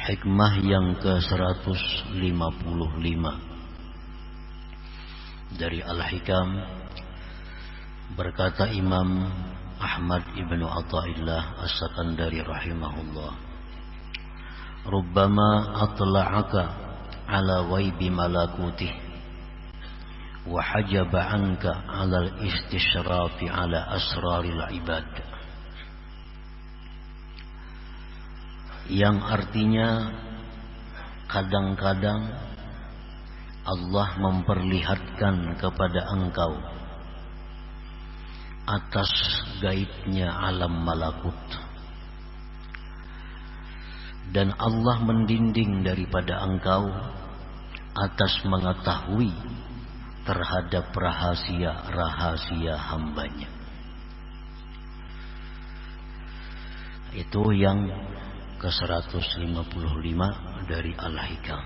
Hikmah yang ke-155 dari Al-Hikam, berkata Imam Ahmad ibnu Athaillah As-Sakandari rahimahullah, rubbama atla'aka ala ghaibi malakutih wa hajaba anka ala al-istishrafi ala asraril ibad, yang artinya kadang-kadang Allah memperlihatkan kepada engkau atas gaibnya alam malakut, dan Allah mendinding daripada engkau atas mengetahui terhadap rahasia-rahasia hambanya. Itu yang ke-155 dari Al-Hikam.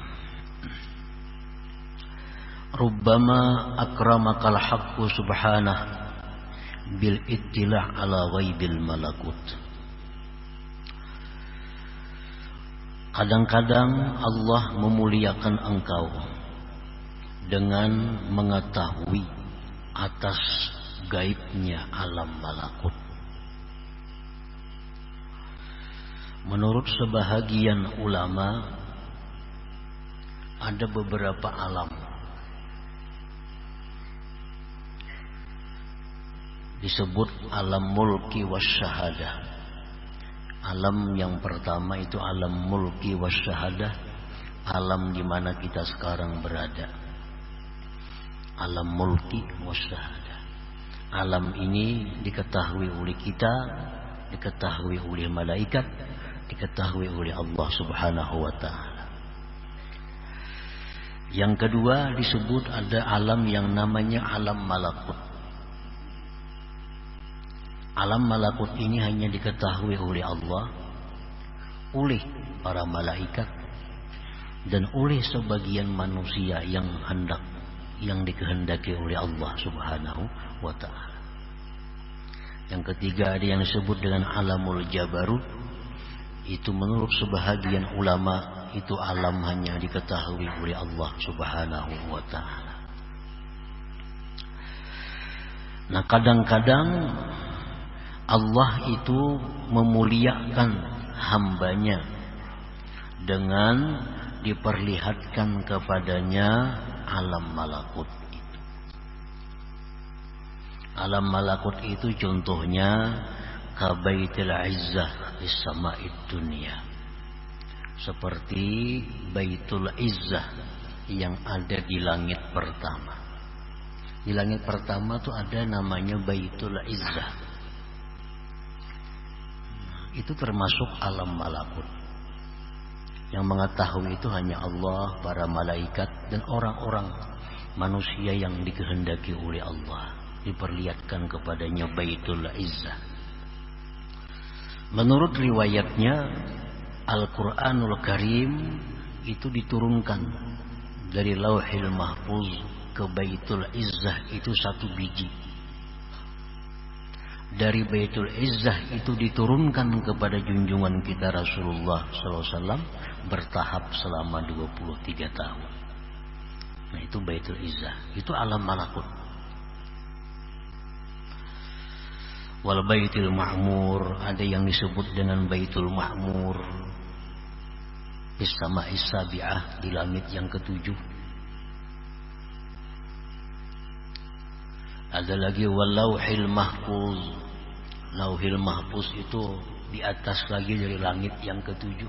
Rubbama akramakal haqqu subhanah bil ittila' ala ghaibil malakut. Kadang-kadang Allah memuliakan engkau dengan mengetahui atas gaibnya alam malakut. Menurut sebahagian ulama, ada beberapa alam. Disebut alam mulki wasyahadah. Alam yang pertama itu alam mulki wasyahadah, alam di mana kita sekarang berada. Alam mulki wasyahadah. Alam ini diketahui oleh kita, diketahui oleh malaikat, diketahui oleh Allah Subhanahu wa ta'ala. Yang kedua disebut ada alam yang namanya alam malakut. Alam malakut ini hanya diketahui oleh Allah, oleh para malaikat, dan oleh sebagian manusia yang dikehendaki oleh Allah Subhanahu wa ta'ala. Yang ketiga ada yang disebut dengan alamul jabarut. Itu menurut sebahagian ulama itu alam hanya diketahui oleh Allah Subhanahu wa ta'ala. Nah, kadang-kadang Allah itu memuliakan hambanya dengan diperlihatkan kepadanya alam malakut itu. Alam malakut itu contohnya kabaitil izzah fis sama'id dunya, seperti baitul izzah yang ada di langit pertama. Di langit pertama itu ada namanya baitul izzah. Itu termasuk alam malakut. Yang mengetahui itu hanya Allah, para malaikat, dan orang-orang manusia yang dikehendaki oleh Allah. Diperlihatkan kepadanya baitul izzah. Menurut riwayatnya, Al-Quranul Karim itu diturunkan dari Lauhil Mahfuz ke Baitul Izzah itu 1 biji. Dari Baitul Izzah itu diturunkan kepada junjungan kita Rasulullah SAW bertahap selama 23 tahun. Nah, itu Baitul Izzah. Itu alam malakut. Wal Baitul Ma'mur, ada yang disebut dengan Baitul Ma'mur bis sama'is sabi'ah, di langit yang ke-7. Ada lagi wal Lauhil Mahfuz. Lauhil Mahfuz itu di atas lagi dari langit yang ke-7.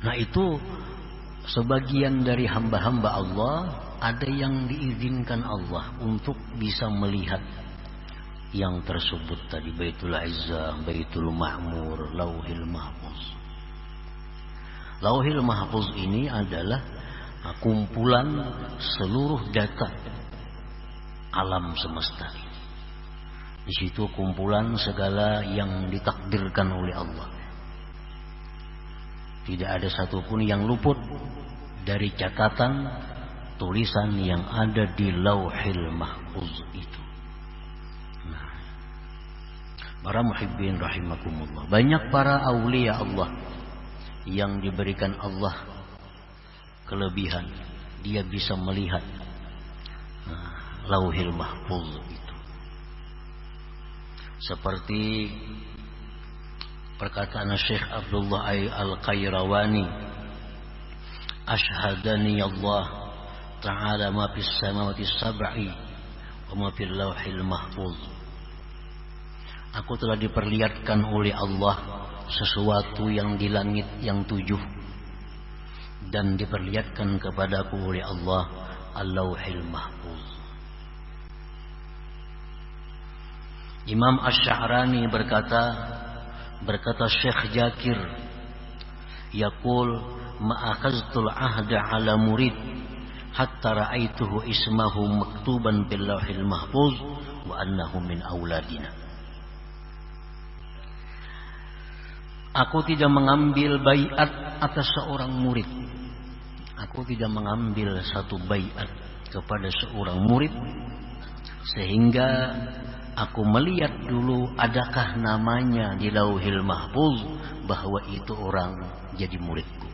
Nah, itu sebagian dari hamba-hamba Allah, ada yang diizinkan Allah untuk bisa melihat yang tersebut tadi, Baitul Izzah, Baitul Ma'mur, Lauhil Mahfuz. Lauhil Mahfuz ini adalah kumpulan seluruh data alam semesta ini. Di situ kumpulan segala yang ditakdirkan oleh Allah. Tidak ada satupun yang luput dari catatan tulisan yang ada di Lauhil Mahfuz itu. Nah, para muhibbin rahimakumullah, banyak para aulia Allah yang diberikan Allah kelebihan, dia bisa melihat Lauhil Mahfuz itu. Seperti perkataan Syekh Abdullah Al-Qayrawani, Ashhadani Allah Ta'ala ma fis samawati sab'i wa ma fil Lauhil Mahfuz. Aku telah diperlihatkan oleh Allah sesuatu yang di langit yang 7, dan diperlihatkan kepadaku oleh Allah Al-Lauhil Mahfuz. Imam Asy-Sya'rani berkata Syekh Jakir, yaqul ma'akhaztul ahda ala murid hatta ra'aituhu ismahu maktuban bil Lauhil Mahfuz wa annahu min auladina. Aku tidak mengambil baiat atas seorang murid. Aku tidak mengambil satu baiat kepada seorang murid sehingga aku melihat dulu adakah namanya di Lauhil Mahfuz bahwa itu orang jadi muridku.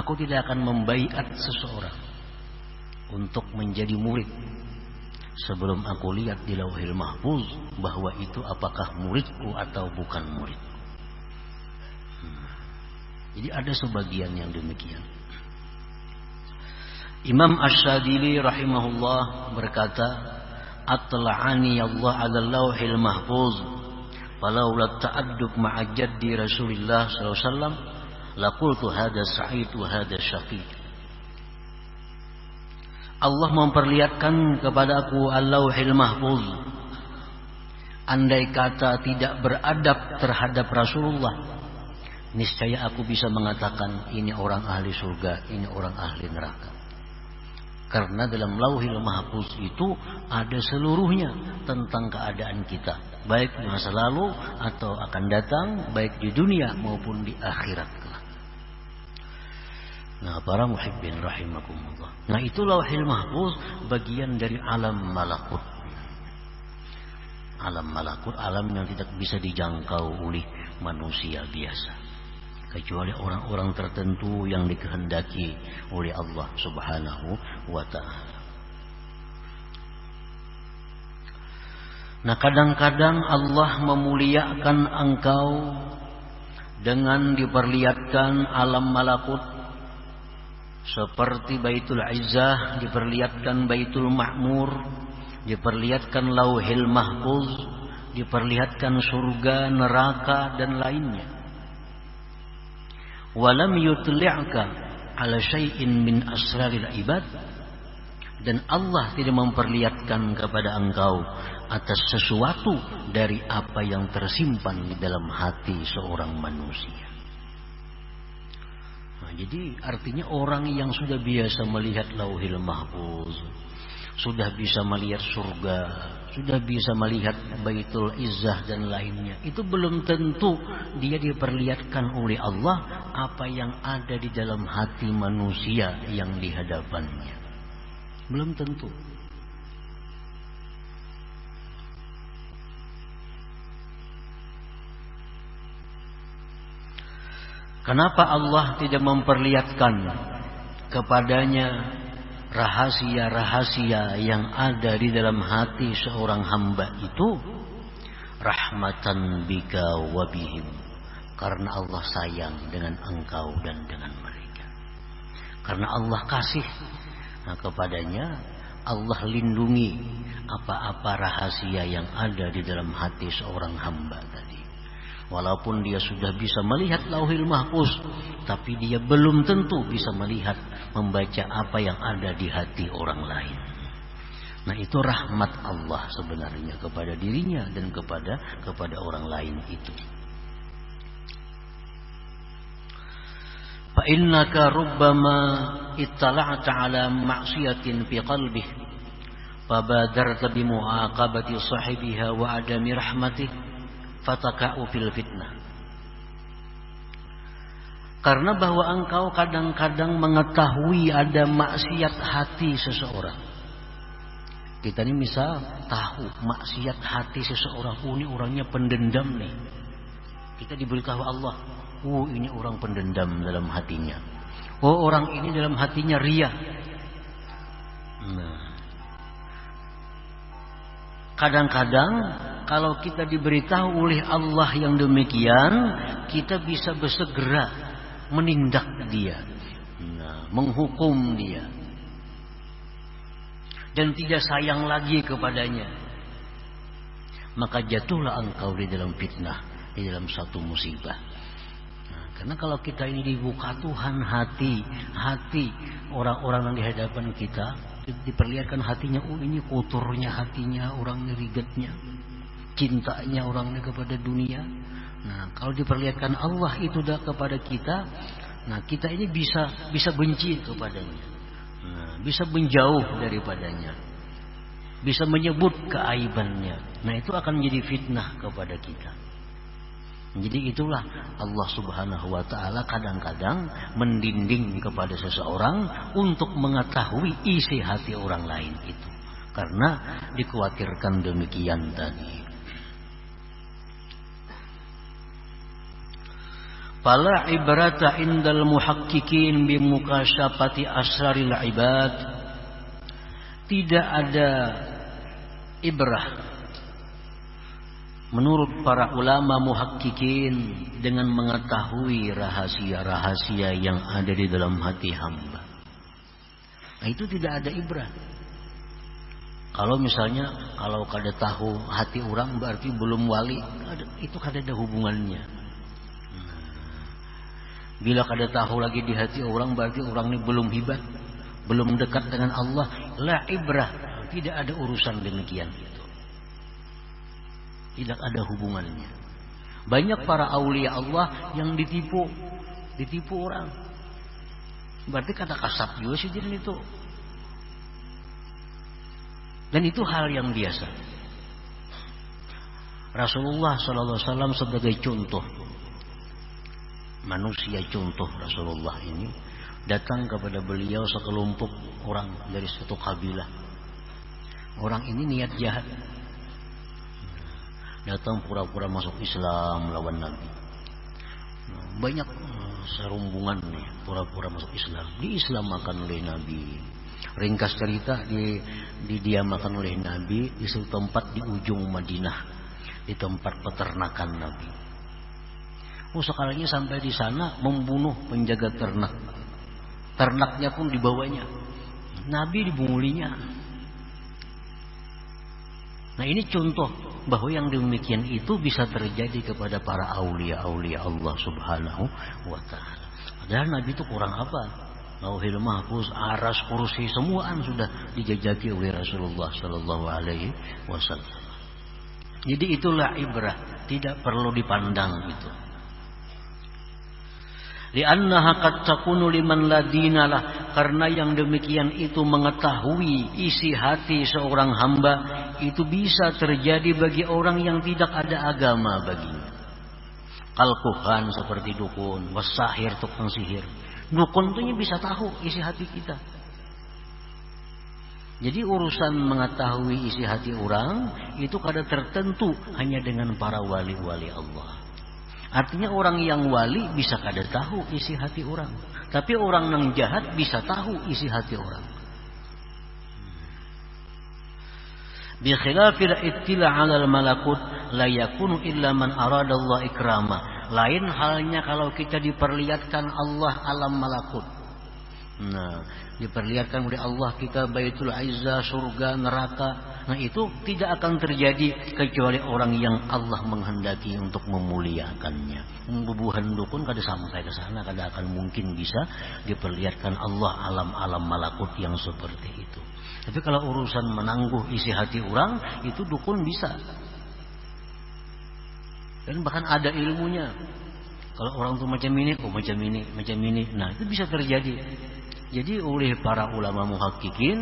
Aku tidak akan membaiat seseorang untuk menjadi murid sebelum aku lihat di Lauhil Mahfuz bahwa itu apakah muridku atau bukan muridku. Jadi ada sebagian yang demikian. Imam Asy-Syadzili rahimahullah berkata, "Atla'ani Allah 'ala Lauhil Mahfuz, falaula ta'addub ma'a jaddi Rasulillah sallallahu alaihi wasallam, laqultu hada sa'id wa hada syaqi." Allah memperlihatkan kepadaku Al-Lauhil Mahfuz. Andai kata tidak beradab terhadap Rasulullah, niscaya aku bisa mengatakan ini orang ahli surga, ini orang ahli neraka. Karena dalam Lauhil Mahfuz itu ada seluruhnya tentang keadaan kita, baik masa lalu atau akan datang, baik di dunia maupun di akhirat. Nah, para muhibbin rahimakumullah. Nah, itu Lauhil Mahfuz bagian dari alam malakut. Alam malakut, alam yang tidak bisa dijangkau oleh manusia biasa, kecuali orang-orang tertentu yang dikehendaki oleh Allah Subhanahu wa ta'ala. Nah, kadang-kadang Allah memuliakan engkau dengan diperlihatkan alam malakut. Seperti Baitul Izzah diperlihatkan Baitul Ma'mur, diperlihatkan Lauhil Mahfuz, diperlihatkan surga, neraka dan lainnya. Walam yutli'ka ala syai'in min asraril ibad, dan Allah tidak memperlihatkan kepada engkau atas sesuatu dari apa yang tersimpan di dalam hati seorang manusia. Jadi artinya orang yang sudah biasa melihat Lauhil Mahfuz, sudah bisa melihat surga, sudah bisa melihat Baitul Izzah dan lainnya, itu belum tentu dia diperlihatkan oleh Allah apa yang ada di dalam hati manusia yang di hadapannya. Belum tentu. Kenapa Allah tidak memperlihatkan kepadanya rahasia-rahasia yang ada di dalam hati seorang hamba itu? Rahmatan bika wa bihim. Karena Allah sayang dengan engkau dan dengan mereka. Karena Allah kasih kepadanya, Allah lindungi apa-apa rahasia yang ada di dalam hati seorang hamba tadi. Walaupun dia sudah bisa melihat Lauhil Mahfuz, tapi dia belum tentu bisa melihat, membaca apa yang ada di hati orang lain. Nah, itu rahmat Allah sebenarnya kepada dirinya dan kepada orang lain itu. Fa innaka rubbama ittala'ta 'ala ma'siyatin fi qalbih fabadarta bi mu'aqabati sahibiha wa adami rahmatih fataka'u fil fitnah. Karena bahwa engkau kadang-kadang mengetahui ada maksiat hati seseorang, Kita ini misal tahu maksiat hati seseorang, ini orangnya pendendam nih. Kita diberitahu Allah, ini orang pendendam dalam hatinya. Orang ini dalam hatinya riya. Nah, kadang-kadang kalau kita diberitahu oleh Allah yang demikian, kita bisa bersegera menindak dia, menghukum dia, dan tidak sayang lagi kepadanya. Maka jatuhlah engkau di dalam fitnah, di dalam satu musibah. Karena kalau kita ini dibuka Tuhan hati orang-orang yang di hadapan kita, diperlihatkan hatinya, ini kotornya hatinya, orangnya rigetnya, cintanya orangnya kepada dunia. Nah, kalau diperlihatkan Allah itu dah kepada kita, nah kita ini bisa benci kepadanya, bisa menjauh daripadanya, bisa menyebut keaibannya. Nah, itu akan menjadi fitnah kepada kita. Jadi itulah Allah Subhanahu wa ta'ala kadang-kadang mendinding kepada seseorang untuk mengetahui isi hati orang lain itu, karena dikhawatirkan demikian tadi. Fala ibrata indal muhaqqiqin bimukashafati asraril ibad. Tidak ada ibrah menurut para ulama muhaqqiqin dengan mengetahui rahasia-rahasia yang ada di dalam hati hamba. Nah, itu tidak ada ibrah. Kalau misalnya kalau kada tahu hati orang berarti belum wali, itu kada ada hubungannya. Bila kada tahu lagi di hati orang berarti orang ini belum hibat, belum dekat dengan Allah. La ibrah, tidak ada urusan demikian itu. Tidak ada hubungannya. Banyak para aulia Allah yang ditipu orang. Berarti kata kasat juga sih dia itu. Dan itu hal yang biasa. Rasulullah sallallahu alaihi wasallam sebagai contoh manusia, contoh Rasulullah ini datang kepada beliau sekelompok orang dari satu kabilah. Orang ini niat jahat, datang pura-pura masuk Islam lawan Nabi. Banyak serumbungan nih pura-pura masuk Islam, diislamakan oleh Nabi. Ringkas cerita, didiamakan oleh Nabi di suatu tempat di ujung Madinah, di tempat peternakan Nabi. Sekalinya sampai di sana membunuh penjaga ternak. Ternaknya pun dibawanya. Nabi dibungulinya. Nah, ini contoh bahwa yang demikian itu bisa terjadi kepada para aulia-aulia Allah Subhanahu wa ta'ala. Padahal Nabi itu kurang apa? Lauhil mahfuz, aras, kursi, semuaan sudah dijajaki oleh Rasulullah sallallahu alaihi wasallam. Jadi itulah ibrah, tidak perlu dipandang itu. Li'annaha qad takunu liman ladinalah, karena yang demikian itu mengetahui isi hati seorang hamba itu bisa terjadi bagi orang yang tidak ada agama baginya. Kalkuhan seperti dukun, wasahir tukang sihir. Dukun itu bisa tahu isi hati kita. Jadi urusan mengetahui isi hati orang itu kada tertentu hanya dengan para wali-wali Allah. Artinya orang yang wali bisa kada tahu isi hati orang, tapi orang yang jahat bisa tahu isi hati orang. Bi khilafil ittila 'alal malakut la yakunu illa man arada Allah ikrama. Lain halnya kalau kita diperlihatkan Allah alam malakut. Nah, diperlihatkan oleh Allah kita Baitul Izzah, surga, neraka. Nah, itu tidak akan terjadi kecuali orang yang Allah menghendaki untuk memuliakannya. Bubuhan dukun kada sampai ke sana, kada akan mungkin bisa diperlihatkan Allah alam-alam malakut yang seperti itu. Tapi kalau urusan menangguh isi hati orang, itu dukun bisa. Dan bahkan ada ilmunya. Kalau orang tuh macam ini, macam ini. Nah, itu bisa terjadi. Jadi oleh para ulama muhaqqiqin,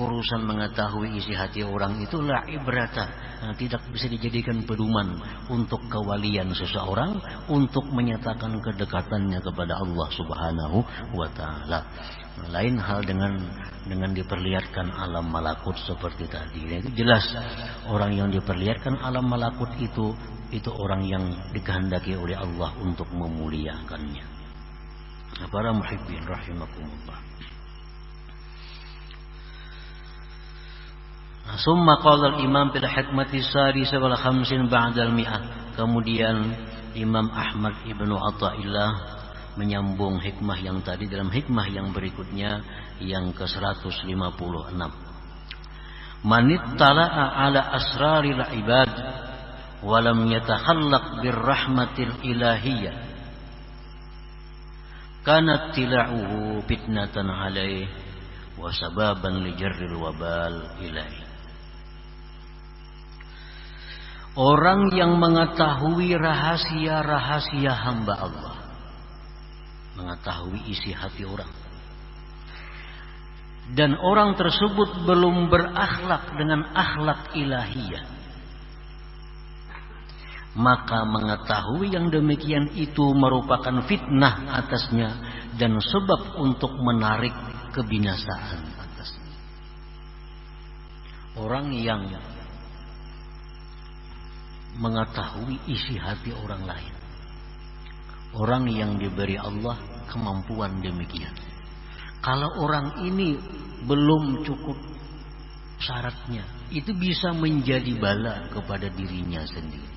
urusan mengetahui isi hati orang itu la ibrata, tidak bisa dijadikan pedoman untuk kewalian seseorang, untuk menyatakan kedekatannya kepada Allah Subhanahu wa taala. Lain hal dengan diperlihatkan alam malakut seperti tadi. Itu jelas orang yang diperlihatkan alam malakut itu orang yang dikehendaki oleh Allah untuk memuliakannya. Para muhibbin rahimakumullah. Summa qala al-imam bil hikmati sadisah wal khamsin ba'da al-mi'ah. Kemudian Imam Ahmad Ibnu Athaillah menyambung hikmah yang tadi dalam hikmah yang berikutnya yang ke-156. Man ittala'a ala asraril ibad wa lam yatakhallaq bir rahmatil ilahiyyah kanat tila'uhu fitnatan alaihi wa sababan li jarril wabal ilaihi. Orang yang mengetahui rahasia-rahasia hamba Allah, mengetahui isi hati orang, dan orang tersebut belum berakhlak dengan akhlak ilahiyah, maka mengetahui yang demikian itu merupakan fitnah atasnya dan sebab untuk menarik kebinasaan atasnya. Orang yang mengetahui isi hati orang lain, orang yang diberi Allah kemampuan demikian, kalau orang ini belum cukup syaratnya, itu bisa menjadi bala kepada dirinya sendiri.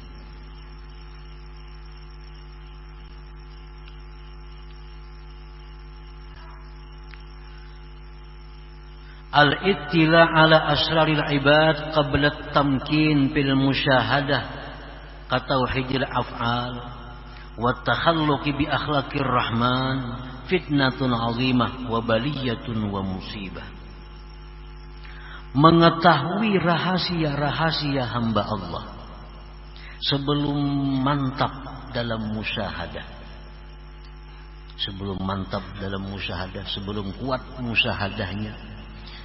Al-ittila ala asraril ibad qabla at-tamkin fil musyahadah ka tauhidil af'al wa takhalluqi bi akhlaqir rahman fitnatun 'azimah wa baliyatun wa musibah. Mengetahui rahasia-rahasia hamba Allah sebelum mantap dalam musyahadah, sebelum mantap dalam musyahadah, sebelum kuat musyahadahnya,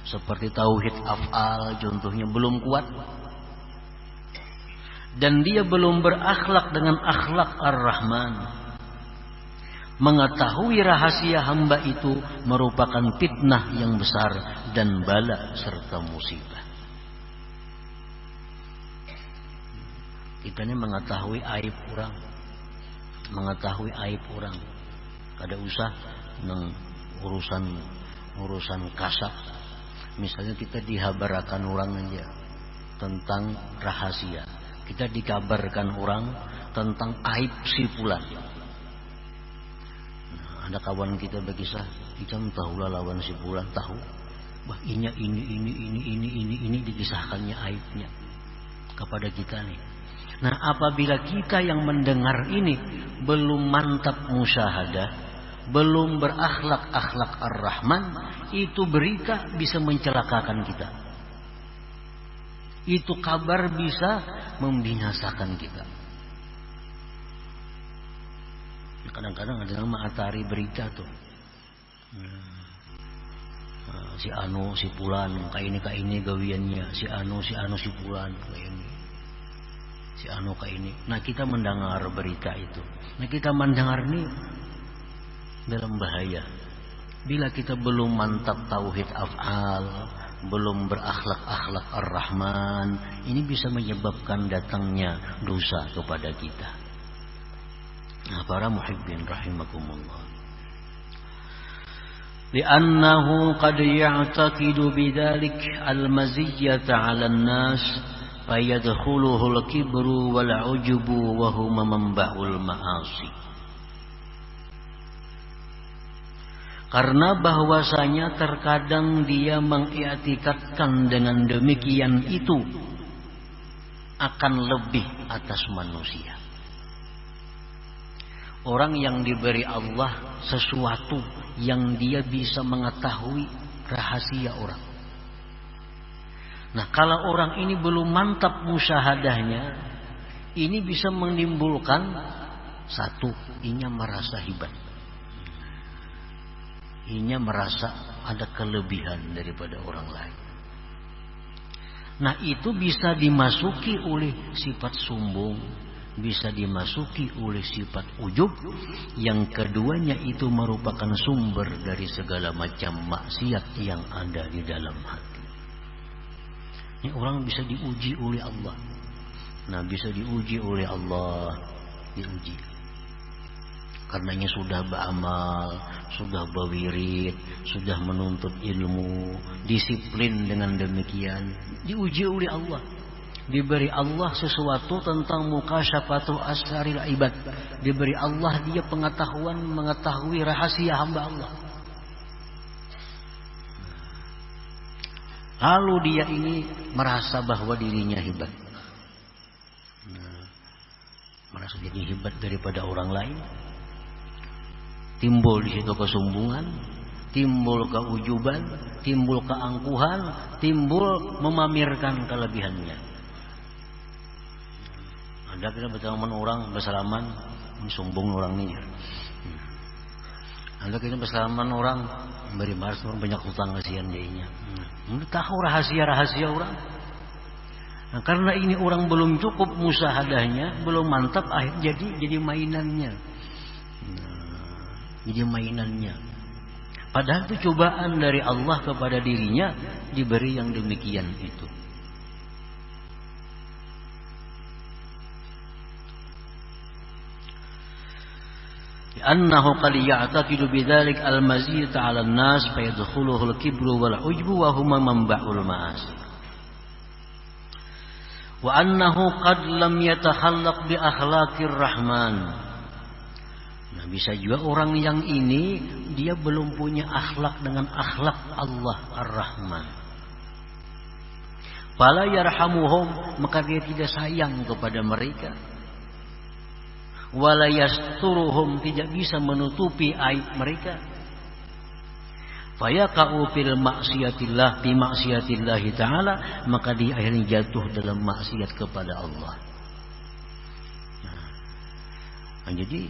seperti tauhid af'al contohnya belum kuat, dan dia belum berakhlak dengan akhlak ar-Rahman. Mengetahui rahasia hamba itu merupakan fitnah yang besar dan bala serta musibah. Kita ini mengetahui aib orang, mengetahui aib orang, kada usah nang urusan kasar. Misalnya kita dihabarakan orang aja tentang rahasia, kita dikabarkan orang tentang aib si fulan. Nah, ada kawan kita berkisah, kita tahulah lawan si fulan, tahu, bah ini dikisahkannya aibnya kepada kita nih. Nah, apabila kita yang mendengar ini belum mantap musyahadah, belum berakhlak akhlak ar-Rahman, itu berita bisa mencelakakan kita. Itu kabar bisa membinasakan kita. Kadang-kadang ada nama atari berita tuh. Si anu si pulan kayak ini gawiannya, si anu si pulan kayak ini. Si anu kayak ini. Nah, kita mendengar berita itu. Nah, kita mendengar ini dalam bahaya. Bila kita belum mantap tauhid af'al, belum berakhlak-akhlak ar-Rahman, ini bisa menyebabkan datangnya dosa kepada kita. Nah, para muhibbin rahimakumullah. Li'annahu qad ya'taqidu bidzalik al-maziyyata 'ala an-nas fayadkhuluhu al-kibru wal-'ujubu wa huma manba'ul ma'asi. Karena bahwasanya terkadang dia mengiktikadkan dengan demikian itu akan lebih atas manusia. Orang yang diberi Allah sesuatu yang dia bisa mengetahui rahasia orang. Nah, kalau orang ini belum mantap musyahadahnya, ini bisa menimbulkan satu, inya merasa hebat. Inya merasa ada kelebihan daripada orang lain. Nah, itu bisa dimasuki oleh sifat sombong, bisa dimasuki oleh sifat ujub. Yang keduanya itu merupakan sumber dari segala macam maksiat yang ada di dalam hati. Ini orang bisa diuji oleh Allah. Nah, bisa diuji oleh Allah, diuji. Karenanya sudah beramal, sudah berwirid, sudah menuntut ilmu, disiplin dengan demikian, diuji oleh Allah. Diberi Allah sesuatu tentang mukasyafatu asraril ibad. Diberi Allah dia pengetahuan mengetahui rahasia hamba Allah. Lalu dia ini merasa bahwa dirinya hebat. Merasa dirinya hebat daripada orang lain. Timbul di situ kesombongan, timbul keujuban, timbul keangkuhan, timbul memamerkan kelebihannya. Ada kita berteman orang bersalaman, sombong orang ini. Ada kita bersalaman orang beri maras orang banyak hutang kasihan dianya. Tahu rahasia-rahasia orang. Nah, karena ini orang belum cukup musahadahnya, belum mantap, akhirnya jadi mainannya. Jadi mainannya. Padahal itu cobaan dari Allah kepada dirinya diberi yang demikian itu. Annahu qad ya'taqidu bidzalik al-maziyata 'ala an-nas fa yadkhuluhu al-kibru wal 'ujbu wa huma manba'ul ma'asi. Wa annahu qad lam yatakhallaq bi akhlaqir rahman. Nah, bisa juga orang yang ini dia belum punya akhlak dengan akhlak Allah Ar-Rahman. Fala yarhamuhum, maka dia tidak sayang kepada mereka. Wala yasturuhum, tidak bisa menutupi aib mereka. Fayaqa'u fil maksiatillah bi maksiatillah taala, maka dia akhirnya jatuh dalam maksiat kepada Allah. Nah, jadi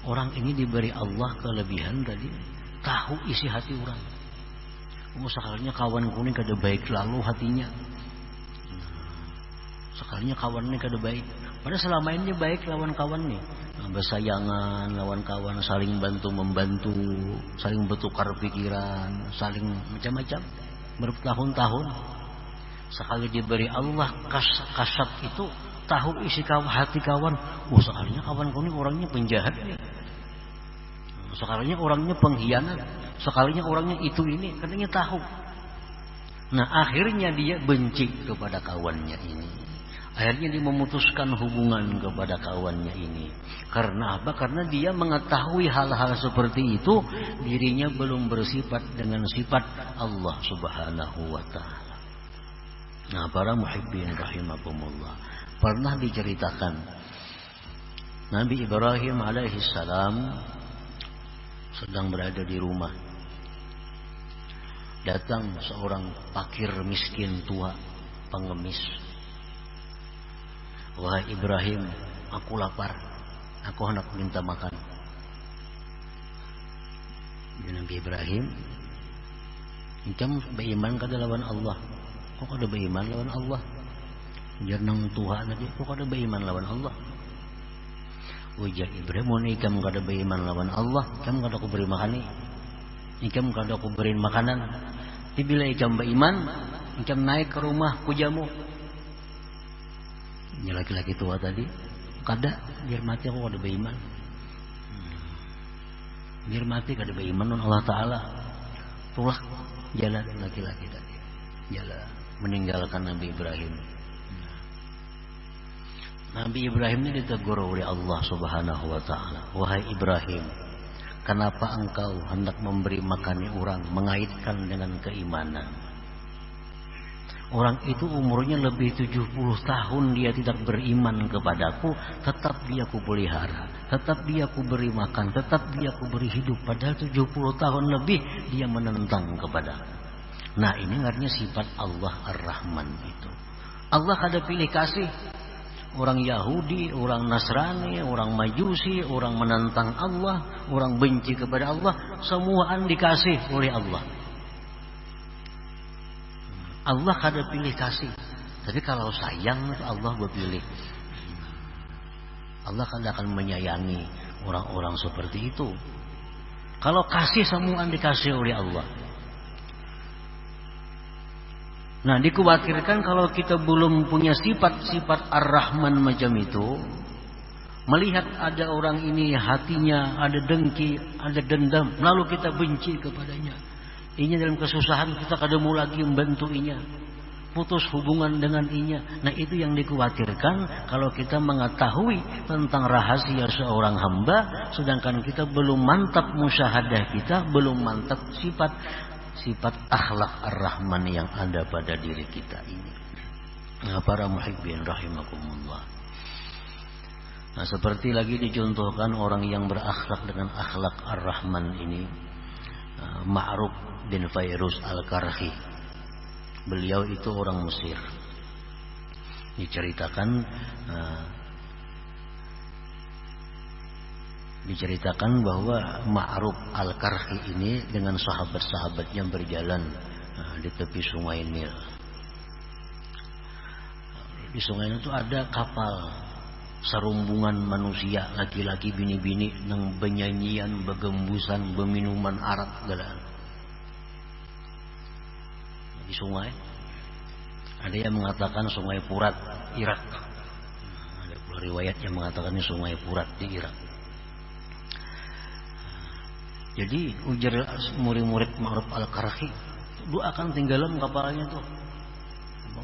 orang ini diberi Allah kelebihan tadi, tahu isi hati orang. Sekalinya kawan kuning kada baik lalu hatinya. Sekalinya kawannya kada baik. Padahal selama ini baik lawan kawannya. Bersayangan lawan kawan, saling bantu membantu, saling bertukar pikiran, saling macam-macam bertahun-tahun. Sekali diberi Allah kasat itu, tahu isi hati kawan. Sekalinya kawan kuning orangnya penjahat nih. Sekalinya orangnya pengkhianat, sekalinya orangnya itu ini, katanya tahu. Nah, akhirnya dia benci kepada kawannya ini. Akhirnya dia memutuskan hubungan kepada kawannya ini. Karena apa? Karena dia mengetahui hal-hal seperti itu, dirinya belum bersifat dengan sifat Allah Subhanahu wa taala. Nah, para muhibbin rahimakumullah, pernah diceritakan Nabi Ibrahim alaihi salam sedang berada di rumah. Datang seorang fakir miskin tua, pengemis. Wahai Ibrahim, aku lapar, aku hendak minta makan. Nabi Ibrahim, engkau beriman kada lawan Allah? Kok kada beriman lawan Allah? Jangan Tuhan aja, kok kada beriman lawan Allah? Ujar Ibrahim, mau ikam kada beriman lawan Allah, ikam kada aku beri makan, ikam kada aku beri makanan. Bila ikam beriman, ikam naik ke rumah kujamu. Ini laki-laki tua tadi, kada biar mati aku kada beriman. Biar mati kada beriman non Allah Taala. Tulah jalan laki-laki tadi, jalan meninggalkan Nabi Ibrahim. Nabi Ibrahim ini ditegur oleh Allah Subhanahu wa taala. Wahai Ibrahim, kenapa engkau hendak memberi makan orang, mengaitkan dengan keimanan? Orang itu umurnya lebih 70 tahun dia tidak beriman kepadaku, tetap dia ku pelihara, tetap dia ku beri makan, tetap dia ku beri hidup. Padahal 70 tahun lebih dia menentang kepadaku. Nah, ini artinya sifat Allah Ar-Rahman itu. Allah kada pilih kasih. orang Yahudi, orang Nasrani, orang Majusi, orang menentang Allah, orang benci kepada Allah, semuaan dikasih oleh Allah. Allah kada pilih kasih, tapi kalau sayang Allah berpilih. Allah kada akan menyayangi orang-orang seperti itu. Kalau kasih semuaan dikasih oleh Allah. Nah, dikhawatirkan kalau kita belum punya sifat-sifat Ar-Rahman macam itu, melihat ada orang ini hatinya ada dengki, ada dendam, lalu kita benci kepadanya. Inya dalam kesusahan kita kada mau lagi membantu inya, putus hubungan dengan inya. Nah, itu yang dikhawatirkan kalau kita mengetahui tentang rahasia seorang hamba, sedangkan kita belum mantap musyahadah kita, belum mantap sifat akhlak Ar-Rahman yang ada pada diri kita ini. Nah, para muhibbin rahimakumullah. Nah, seperti lagi dicontohkan orang yang berakhlak dengan akhlak Ar-Rahman ini, Ma'ruf bin Fairuz Al-Karhi. Beliau itu orang Mesir. Diceritakan bahwa Ma'ruf Al-Karhi ini dengan sahabat-sahabatnya berjalan di tepi sungai Nil. Di sungai Nil itu ada kapal serumbungan manusia, laki-laki bini-bini nang benyanyian, begembusan, beminuman arak galaan. Di sungai ada yang mengatakan sungai Furat Irak, ada pula riwayat yang mengatakan ini sungai Furat di Irak. Jadi ujar murid-murid Ma'ruf Al-Karhi, doakan tinggalan kapalnya tuh,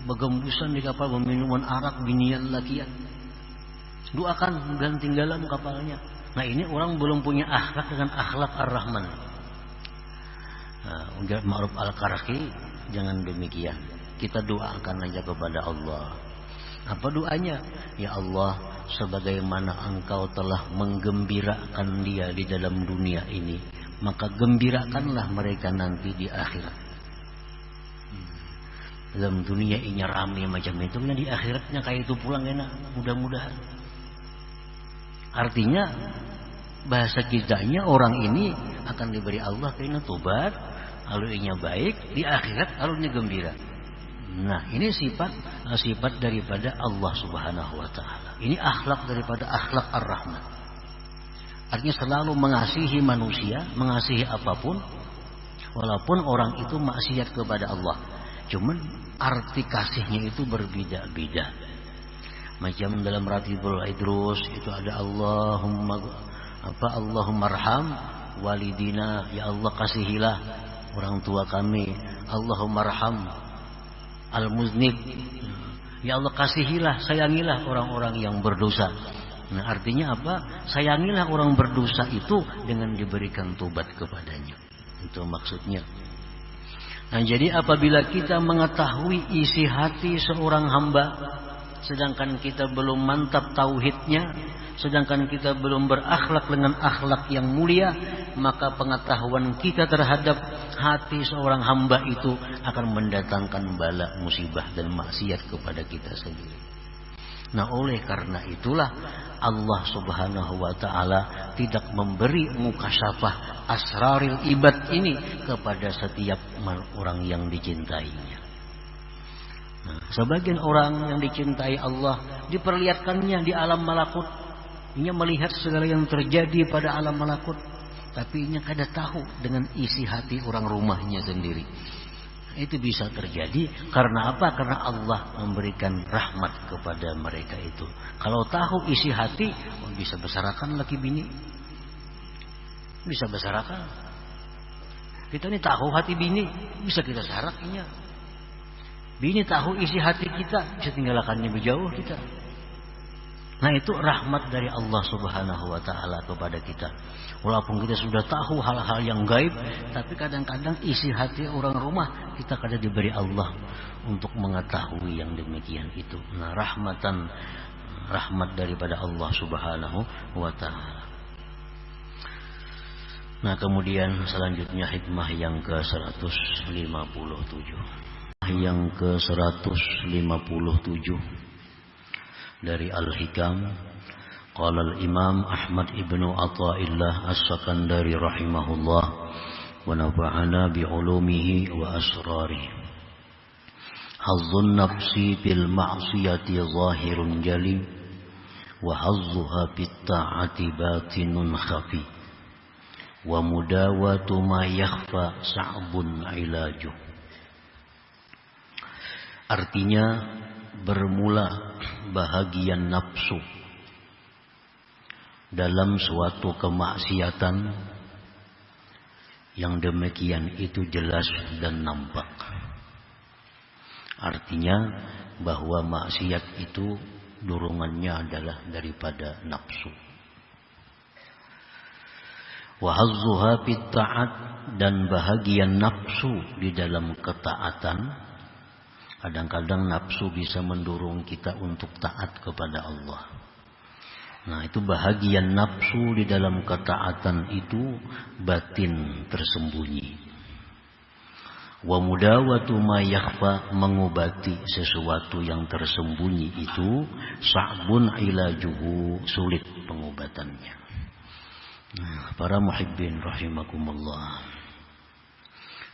begembusan di kapal, beminuman arak, binian lakian, doakan dan tinggalan kapalnya. Nah, ini orang belum punya akhlak dengan akhlak Ar-Rahman. Nah, ujar Ma'ruf Al-Karhi, jangan demikian. Kita doakan aja kepada Allah. Apa doanya? Ya Allah, sebagaimana Engkau telah menggembirakan dia di dalam dunia ini, maka gembirakanlah mereka nanti di akhirat. Dalam dunia ini ramai macam itu, nah di akhiratnya kayak itu pulang enak, mudah-mudahan. Artinya bahasa kitanya orang ini akan diberi Allah kena tobat, lalu inya baik, di akhirat lalu gembira. Nah, ini sifat daripada Allah Subhanahu wa taala. Ini akhlak daripada akhlak Ar-Rahman. Artinya selalu mengasihi manusia, mengasihi apapun, walaupun orang itu maksiat kepada Allah. Cuman arti kasihnya itu berbeda-beda. Macam dalam Ratibul Idrus itu ada Allahumma arham walidina, ya Allah kasihilah orang tua kami. Allahumma arham al-muznib, ya Allah kasihilah, sayangilah orang-orang yang berdosa. Nah, artinya apa? Sayangilah orang berdosa itu dengan diberikan tobat kepadanya. Itu maksudnya. Nah, jadi apabila kita mengetahui isi hati seorang hamba, sedangkan kita belum mantap tauhidnya, sedangkan kita belum berakhlak dengan akhlak yang mulia, maka pengetahuan kita terhadap hati seorang hamba itu akan mendatangkan bala, musibah dan maksiat kepada kita sendiri. Nah, oleh karena itulah Allah Subhanahu wa taala tidak memberi mukasyafah asraril ibad ini kepada setiap orang yang dicintainya. Nah, sebagian orang yang dicintai Allah diperlihatkannya di alam malakut. Ia melihat segala yang terjadi pada alam malakut, tapi ia kada tahu dengan isi hati orang rumahnya sendiri. Itu bisa terjadi karena apa? Karena Allah memberikan rahmat kepada mereka itu. Kalau tahu isi hati, bisa besarakan laki bini, bisa besarakan. Kita ini tahu hati bini, bisa kita sarakinya. Bini tahu isi hati kita, bisa tinggalkannya berjauh kita. Nah, itu rahmat dari Allah Subhanahu wa taala kepada kita. Walaupun kita sudah tahu hal-hal yang gaib, tapi kadang-kadang isi hati orang rumah kita kadang diberi Allah untuk mengetahui yang demikian itu. Nah, rahmat daripada Allah Subhanahu wa taala. Nah, kemudian selanjutnya hikmah yang ke-157. Yang ke-157. dari Al-Hikam. Qala al-Imam Ahmad ibnu Athaillah As-Sakandari rahimahullah wa nafa'ana bi'ulumihi wa asrarihi. Hazzun nafsi bil ma'siyati zahirun jali wa hazzuha bit ta'ati batinun khafi wa mudawatu ma yakhfa sa'bun ilajuh. Artinya bermula bahagian nafsu dalam suatu kemaksiatan yang demikian itu jelas dan nampak. Artinya bahwa maksiat itu dorongannya adalah daripada nafsu. Wa hazzuha bit ta'at, dan bahagian nafsu di dalam ketaatan. Kadang-kadang nafsu bisa mendorong kita untuk taat kepada Allah. Nah, itu bahagian nafsu di dalam ketaatan itu batin tersembunyi. Wa mudawatu ma yakhfa, mengobati sesuatu yang tersembunyi itu sa'bun ilajuhu, sulit pengobatannya. Nah, para muhibbin rahimakumullah.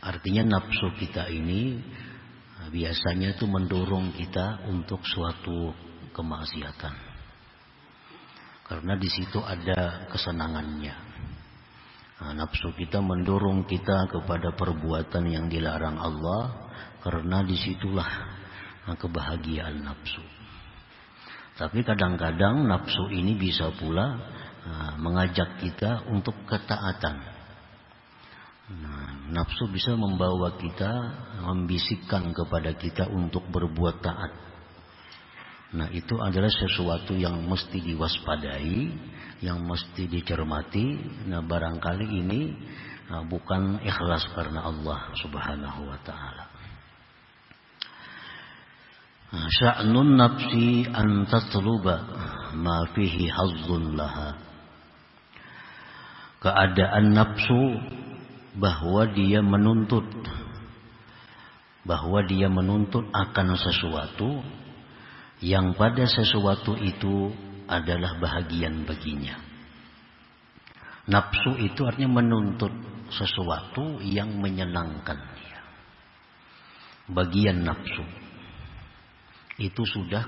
Artinya nafsu kita ini biasanya itu mendorong kita untuk suatu kemaksiatan. Karena di situ ada kesenangannya. Nah, nafsu kita mendorong kita kepada perbuatan yang dilarang Allah, karena disitulah kebahagiaan nafsu. Tapi kadang-kadang nafsu ini bisa pula mengajak kita untuk ketaatan. Nah, nafsu bisa membawa kita, membisikkan kepada kita untuk berbuat taat. Nah, itu adalah sesuatu yang mesti diwaspadai, yang mesti dicermati. Nah, barangkali ini bukan ikhlas karena Allah Subhanahu wa ta'ala. Sya'nun nafsi an tatluba ma fihi hazzun laha. Keadaan nafsu bahwa dia menuntut akan sesuatu yang pada sesuatu itu adalah bahagian baginya. Nafsu itu artinya menuntut sesuatu yang menyenangkan dia. Bagian nafsu itu sudah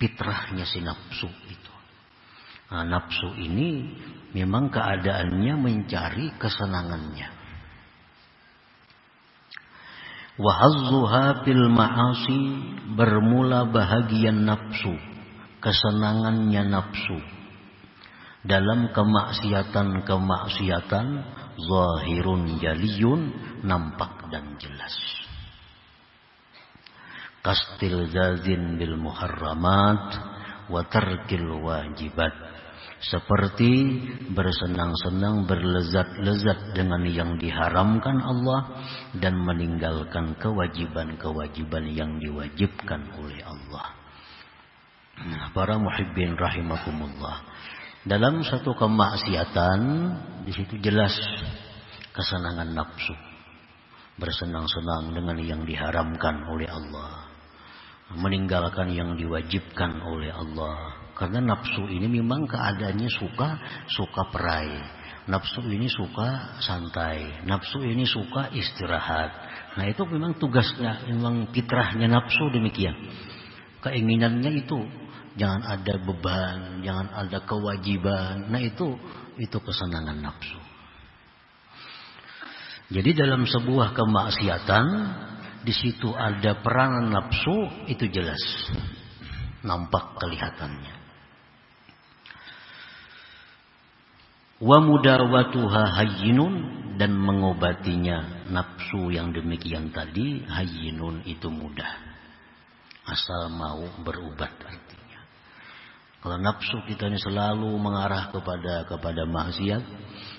fitrahnya si nafsu itu. Nah, nafsu ini memang keadaannya mencari kesenangannya. Wa hazzuha bil ma'asi, bermula bahagian nafsu, kesenangannya nafsu dalam kemaksiatan zahirun jaliyun, nampak dan jelas. Kastil zazin bil muharramat wa tarkil wajibat, seperti bersenang-senang, berlezat-lezat dengan yang diharamkan Allah dan meninggalkan kewajiban-kewajiban yang diwajibkan oleh Allah. Nah, para muhibbin rahimakumullah, dalam satu kemaksiatan di situ jelas kesenangan nafsu, bersenang-senang dengan yang diharamkan oleh Allah, meninggalkan yang diwajibkan oleh Allah. Karena nafsu ini memang keadaannya suka perai. Nafsu ini suka santai. Nafsu ini suka istirahat. Nah, itu memang tugasnya, memang fitrahnya nafsu demikian. Keinginannya itu jangan ada beban, jangan ada kewajiban. Nah, itu kesenangan nafsu. Jadi dalam sebuah kemaksiatan di situ ada peranan nafsu, itu jelas, nampak kelihatannya. Wa mudawatuha hayyinun, dan mengobatinya nafsu yang demikian tadi hayyinun, itu mudah, asal mau berubat artinya. Kalau nafsu kita ini selalu mengarah kepada maksiat,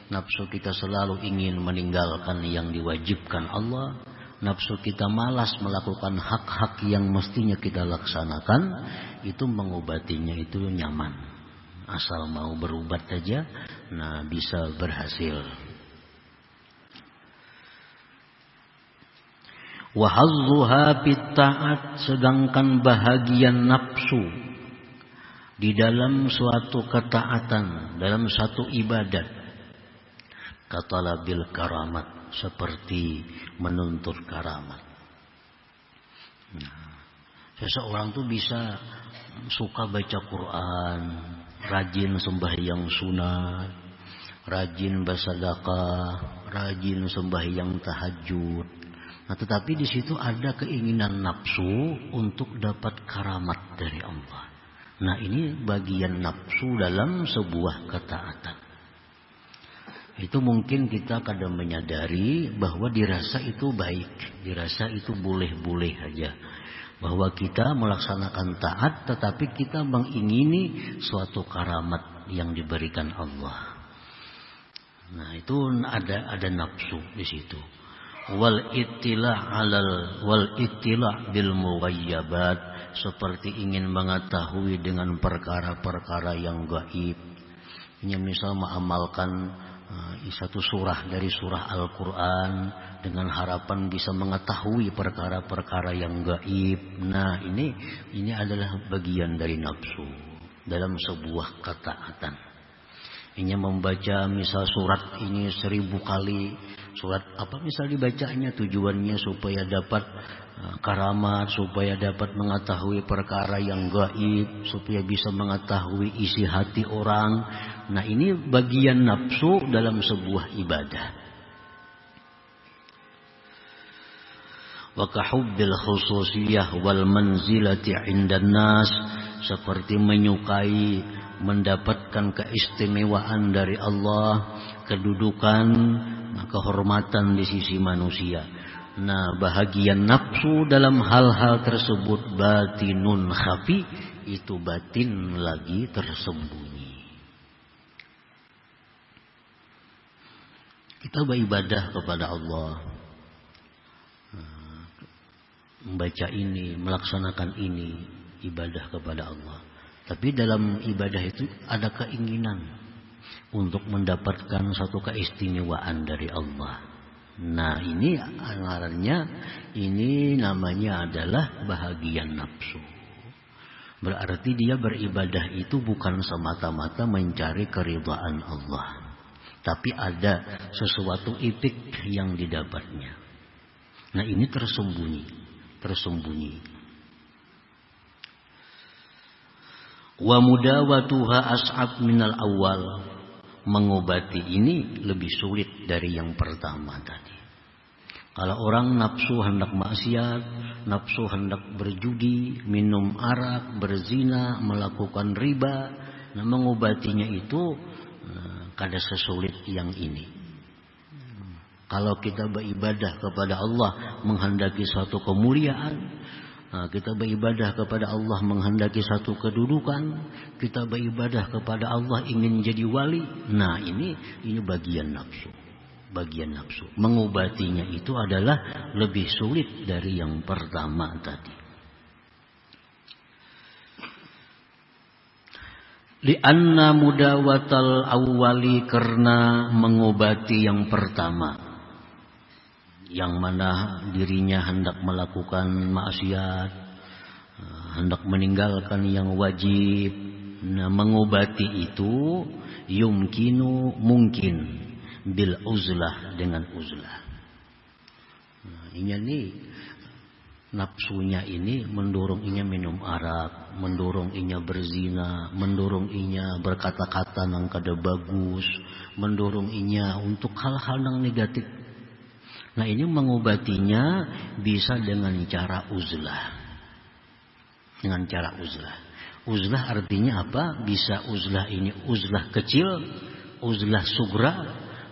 nafsu kita selalu ingin meninggalkan yang diwajibkan Allah, nafsu kita malas melakukan hak-hak yang mestinya kita laksanakan, itu mengobatinya itu nyaman. Asal mau berubat saja, nah bisa berhasil. Wa hazzuha bit ta'at, sedangkan bahagian nafsu di dalam suatu ketaatan, dalam satu ibadat, katalabil karamat, seperti menuntut karamat. Nah, seseorang tuh bisa suka baca Quran, rajin sembahyang sunat, rajin bersedekah, rajin sembahyang tahajud. Nah, tetapi di situ ada keinginan nafsu untuk dapat karamat dari Allah. Nah, ini bagian nafsu dalam sebuah ketaatan. Itu mungkin kita kadang menyadari bahwa dirasa itu baik, dirasa itu boleh-boleh aja. Bahwa kita melaksanakan taat tetapi kita mengingini suatu karamat yang diberikan Allah. Nah, itu ada nafsu di situ. Wal ittila' bil mughayyabat, seperti ingin mengetahui dengan perkara-perkara yang gaib. Ini misal mengamalkan satu surah dari surah Al-Quran dengan harapan bisa mengetahui perkara-perkara yang gaib. Nah, ini adalah bagian dari nafsu dalam sebuah ketaatan. Ini membaca misal surat ini 1000 kali, surat apa misal dibacanya tujuannya supaya dapat karamat, supaya dapat mengetahui perkara yang gaib, supaya bisa mengetahui isi hati orang. Nah, ini bagian nafsu dalam sebuah ibadah. Wa kahubbil khususiyah wal manzilati 'indan nas, seperti menyukai mendapatkan keistimewaan dari Allah, kedudukan, kehormatan di sisi manusia. Nah, bahagian nafsu dalam hal-hal tersebut batinun khafi, itu batin lagi tersembunyi. Kita beribadah kepada Allah, membaca ini, melaksanakan ini, ibadah kepada Allah. Tapi dalam ibadah itu ada keinginan untuk mendapatkan satu keistimewaan dari Allah. Nah, ini anggarannya, ini namanya adalah bahagian nafsu. Berarti dia beribadah itu bukan semata-mata mencari keridhaan Allah, tapi ada sesuatu ipik yang didapatnya. Nah, ini tersembunyi. Wa mudawatuha as'ab minal awal, mengobati ini lebih sulit dari yang pertama tadi. Kalau orang nafsu hendak maksiat, nafsu hendak berjudi, minum arak, berzina, melakukan riba, nah mengobatinya itu kada sesulit yang ini. Kalau kita beribadah kepada Allah menghendaki suatu kemuliaan, kita beribadah kepada Allah menghendaki satu kedudukan, kita beribadah kepada Allah ingin jadi wali. Nah, ini bagian nafsu. Bagian nafsu. Mengobatinya itu adalah lebih sulit dari yang pertama tadi. Li'anna mudawatal awwali, karena mengobati yang pertama, yang mana dirinya hendak melakukan maksiat, hendak meninggalkan yang wajib. Nah, mengobati itu mungkin bil uzlah, dengan uzlah. Nah, ini nafsunya ini mendorong inya minum arak, mendorong inya berzina, mendorong inya berkata-kata yang kada bagus, mendorong inya untuk hal-hal yang negatif. Nah, ini mengobatinya bisa dengan cara uzlah. Dengan cara uzlah. Uzlah artinya apa? Bisa uzlah ini uzlah kecil, uzlah sugra,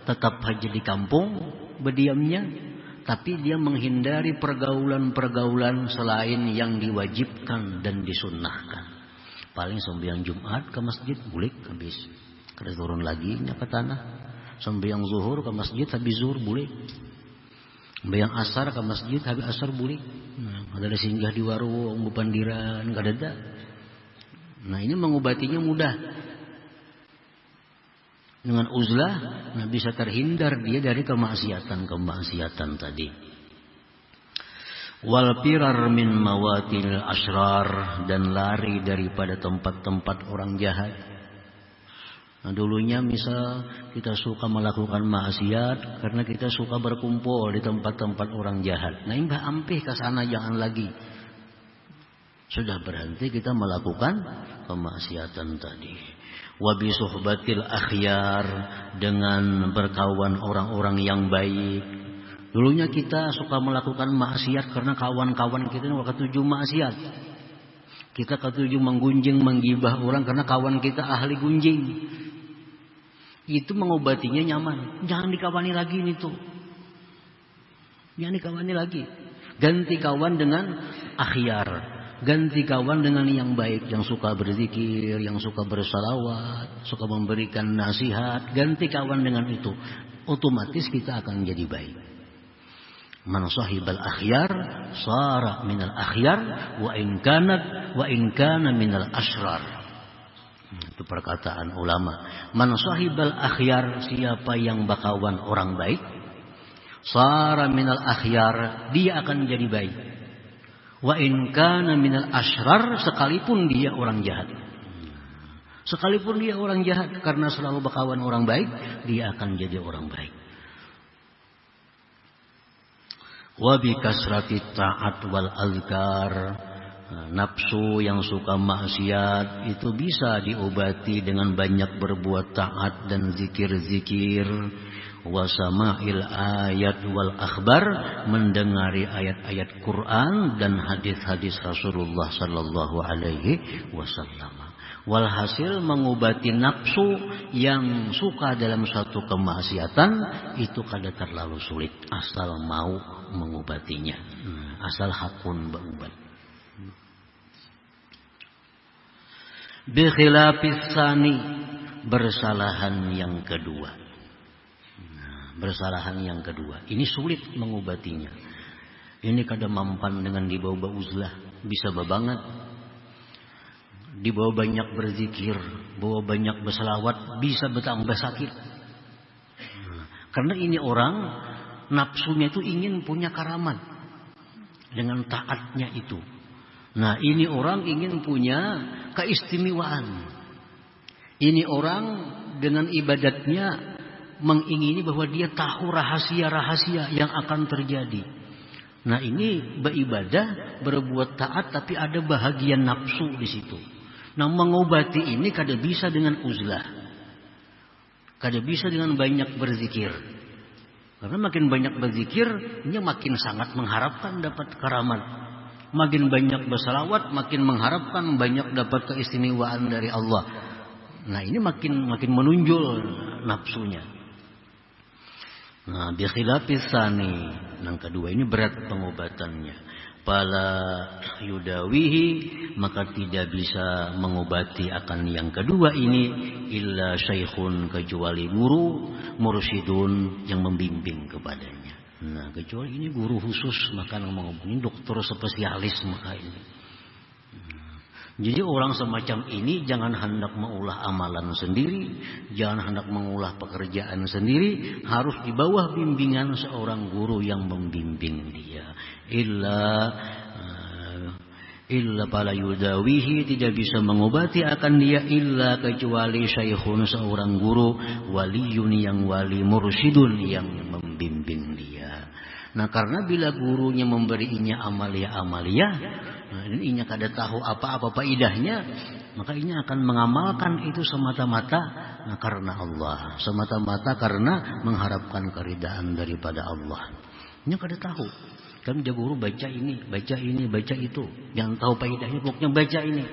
tetap aja di kampung berdiamnya, tapi dia menghindari pergaulan-pergaulan selain yang diwajibkan dan disunnahkan. Paling sembahyang Jumat ke masjid boleh habis, kada turun lagi nya ke tanah. Sembahyang zuhur ke masjid habis zuhur boleh. Bayang asar ke masjid habis asar boleh. Nah, ada singgah di warung bupandiran kada ada. Nah, ini mengobatinya mudah. Dengan uzlah, nah bisa terhindar dia dari kemaksiatan tadi. Wal firar min mawatil asrar, dan lari daripada tempat-tempat orang jahat. Nah, dulunya misal kita suka melakukan maksiat karena kita suka berkumpul di tempat-tempat orang jahat. Nah, imbah ampih ke sana jangan lagi. Sudah berhenti kita melakukan kemaksiatan tadi. Wa bi suhbatil akhyar, dengan berkawan orang-orang yang baik. Dulunya kita suka melakukan maksiat karena kawan-kawan kita ketujuh maksiat. Kita ketujuh menggunjing, menggibah orang karena kawan kita ahli gunjing. Itu mengobatinya nyaman. Jangan dikawani lagi nih tuh. Jangan dikawani lagi. Ganti kawan dengan akhyar. Ganti kawan dengan yang baik, yang suka berzikir, yang suka bersalawat, suka memberikan nasihat. Ganti kawan dengan itu. Otomatis kita akan jadi baik. Man sahibal akhyar sara minal akhyar wa in kana minal asrar. Itu perkataan ulama. Man sahibal akhyar, siapa yang berkawan orang baik, sara minal akhyar, dia akan jadi baik. Wa in kana minal asrar, sekalipun dia orang jahat. Sekalipun dia orang jahat, karena selalu berkawan orang baik, dia akan jadi orang baik. Wa bi kasrati ta'at wal azkar, nafsu yang suka maksiat itu bisa diobati dengan banyak berbuat taat dan zikir-zikir. Wa sama'il ayat wal akhbar, mendengari ayat-ayat Quran dan hadis-hadis Rasulullah sallallahu alaihi wasallam. Walhasil mengobati nafsu yang suka dalam suatu kemaksiatan itu kada terlalu sulit asal mau mengobatinya, asal hakun berubat. Bi khilafis sani, bersalahan yang kedua. Bersalahan yang kedua ini sulit mengobatinya. Ini kada mampan dengan dibawa uzlah, bisa babangat, dibawa banyak berzikir, bawa banyak berselawat, bisa bertambah sakit. Karena ini orang nafsunya itu ingin punya karamat dengan taatnya itu. Nah, ini orang ingin punya keistimewaan. Ini orang dengan ibadatnya mengingini bahwa dia tahu rahasia-rahasia yang akan terjadi. Nah, ini beribadah, berbuat taat, tapi ada bahagian nafsu di situ. Nah, mengobati ini kada bisa dengan uzlah, kada bisa dengan banyak berzikir. Karena makin banyak berzikir, ini makin sangat mengharapkan dapat karamat. Makin banyak bersalawat, makin mengharapkan banyak dapat keistimewaan dari Allah. Nah, ini makin menunjul nafsunya. Nah, bi khilafis sani, yang kedua ini berat pengobatannya. Fala yudawihi, maka tidak bisa mengobati akan yang kedua ini illa syaikhun, kecuali guru, mursyidun yang membimbing kepadanya. Nah, kecuali ini guru khusus, maka mengobati dokter spesialis maka ini. Jadi orang semacam ini jangan hendak mengulah amalan sendiri, jangan hendak mengulah pekerjaan sendiri, harus di bawah bimbingan seorang guru yang membimbing dia. Illa pala yudawihi, tidak bisa mengobati akan dia illa kecuali syaikhun, seorang guru, waliyun yang wali, mursyidun yang membimbing dia. Nah, karena bila gurunya memberinya amalia-amalia, nah, ini inya kada tahu apa-apa faedahnya, maka inya akan mengamalkan itu semata-mata karena Allah, semata-mata karena mengharapkan keridaan daripada Allah. Inya kada tahu. Kan dia guru baca ini, baca itu, yang tahu faedahnya pokoknya baca ini.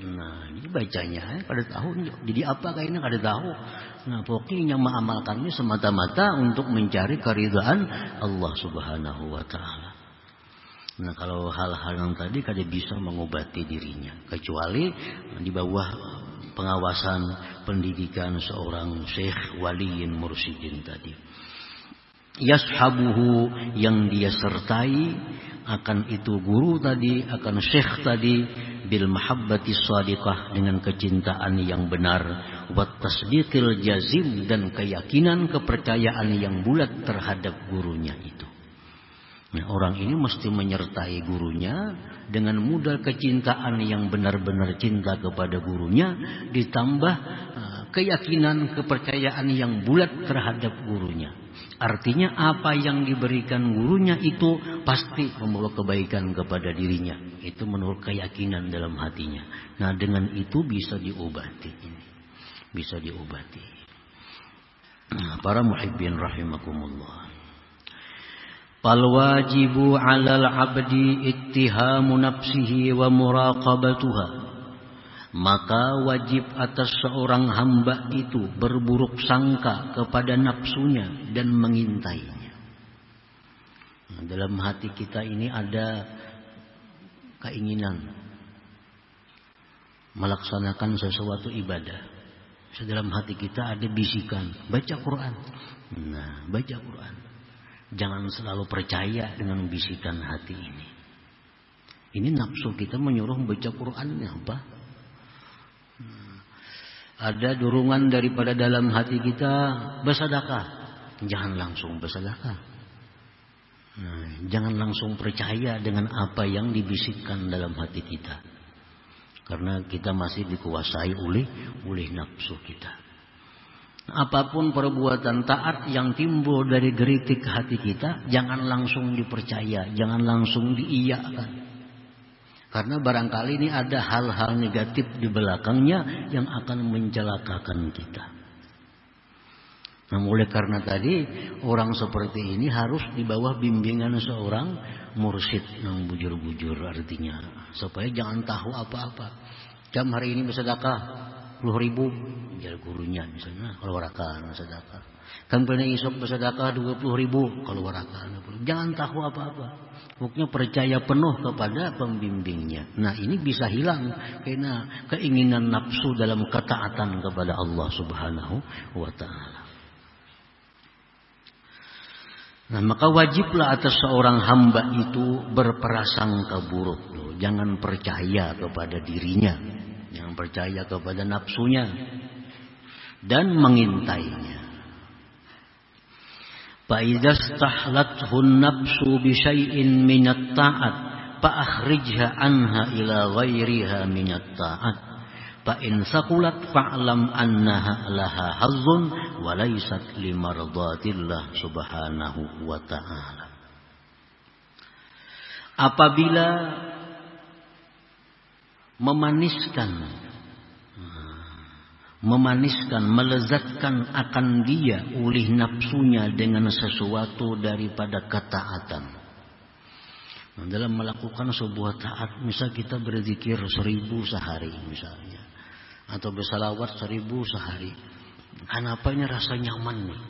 Nah, ini bacanya kada tahu. Jadi apa kayaknya kada tahu. Nah, pokoknya yang mengamalkannya semata-mata untuk mencari keridaan Allah Subhanahu wa taala. Nah, kalau hal-hal yang tadi kada bisa mengobati dirinya kecuali di bawah pengawasan pendidikan seorang syekh waliyin mursyidin tadi. Yashabuhu, yang dia sertai akan itu guru tadi, akan syekh tadi, bil mahabbati shadiqah, dengan kecintaan yang benar, wat tasdiqil jazim, dan keyakinan kepercayaan yang bulat terhadap gurunya itu. Nah, orang ini mesti menyertai gurunya dengan modal kecintaan yang benar-benar cinta kepada gurunya, ditambah keyakinan, kepercayaan yang bulat terhadap gurunya. Artinya apa yang diberikan gurunya itu pasti membawa kebaikan kepada dirinya. Itu menurut keyakinan dalam hatinya. Nah, dengan itu bisa diobati. Bisa diobati. Nah, para muhibbin rahimakumullah. Fal wajibu 'alal 'abdi ittihamu nafsihi wa muraqabatuha. Maka wajib atas seorang hamba itu berburuk sangka kepada nafsunya dan mengintainya. Nah, dalam hati kita ini ada keinginan melaksanakan sesuatu ibadah. Dalam hati kita ada bisikan, baca Quran. Nah, baca Quran. Jangan selalu percaya dengan bisikan hati ini. Ini nafsu kita menyuruh baca Quran, apa? Ada dorongan daripada dalam hati kita bersedekah. Jangan langsung bersedekah. Nah, jangan langsung percaya dengan apa yang dibisikkan dalam hati kita. Karena kita masih dikuasai oleh nafsu kita. Apapun perbuatan taat yang timbul dari geritik hati kita, jangan langsung dipercaya, jangan langsung diiyakan. Karena barangkali ini ada hal-hal negatif di belakangnya yang akan mencelakakan kita. Nah, oleh karena tadi orang seperti ini harus di bawah bimbingan seorang mursyid yang bujur-bujur, artinya supaya jangan tahu apa-apa. Jam hari ini bersedekah 10.000, jar gurunya misalnya keluarkan sedekah. Kan pernah isok bersedekah 20.000 keluarkan. Jangan tahu apa-apa. Pokoknya percaya penuh kepada pembimbingnya. Nah, ini bisa hilang karena keinginan nafsu dalam ketaatan kepada Allah Subhanahu wa taala. Nah, maka wajiblah atas seorang hamba itu berprasangka buruk. Jangan percaya kepada dirinya. Yang percaya kepada nafsunya dan mengintainya. Fa idza stahlathu an-nafsu bi syai'in min at-ta'at fa akhrijha anha ila ghairiha min at-ta'at. Fa in saqulat fa'lam annaha laha hazzun wa laysat li mardatillah subhanahu wa ta'ala. Apabila memaniskan, melezatkan akan dia oleh nafsunya dengan sesuatu daripada ketaatan. Nah, dalam melakukan sebuah taat, misal kita berzikir 1000 sehari misalnya, atau bersalawat 1000 sehari. Kenapanya rasa nyaman nih?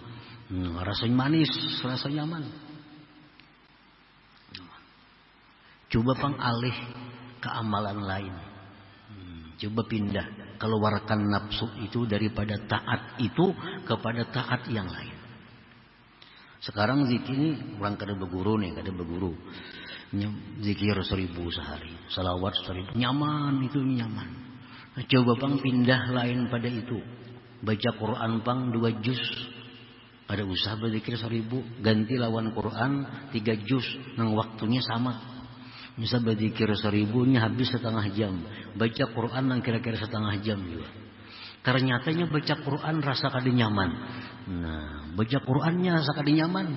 Rasa manis, rasa nyaman. Coba alih ke amalan lain. Coba pindah, keluarkan nafsu itu daripada taat itu kepada taat yang lain. Sekarang zikir ini orang kada berguru nih, kada berguru. Zikir 1000 sehari, salawat 1000, nyaman itu nyaman. Coba pindah lain pada itu. Baca Quran 2 juz. Ada usaha berzikir 1000, ganti lawan Quran 3 juz, nang waktunya sama. Misal berzikir 1000-nya habis setengah jam. Baca Quran yang kira-kira setengah jam juga. Ternyatanya baca Quran rasa kada nyaman. Nah, baca Qurannya rasa kada nyaman.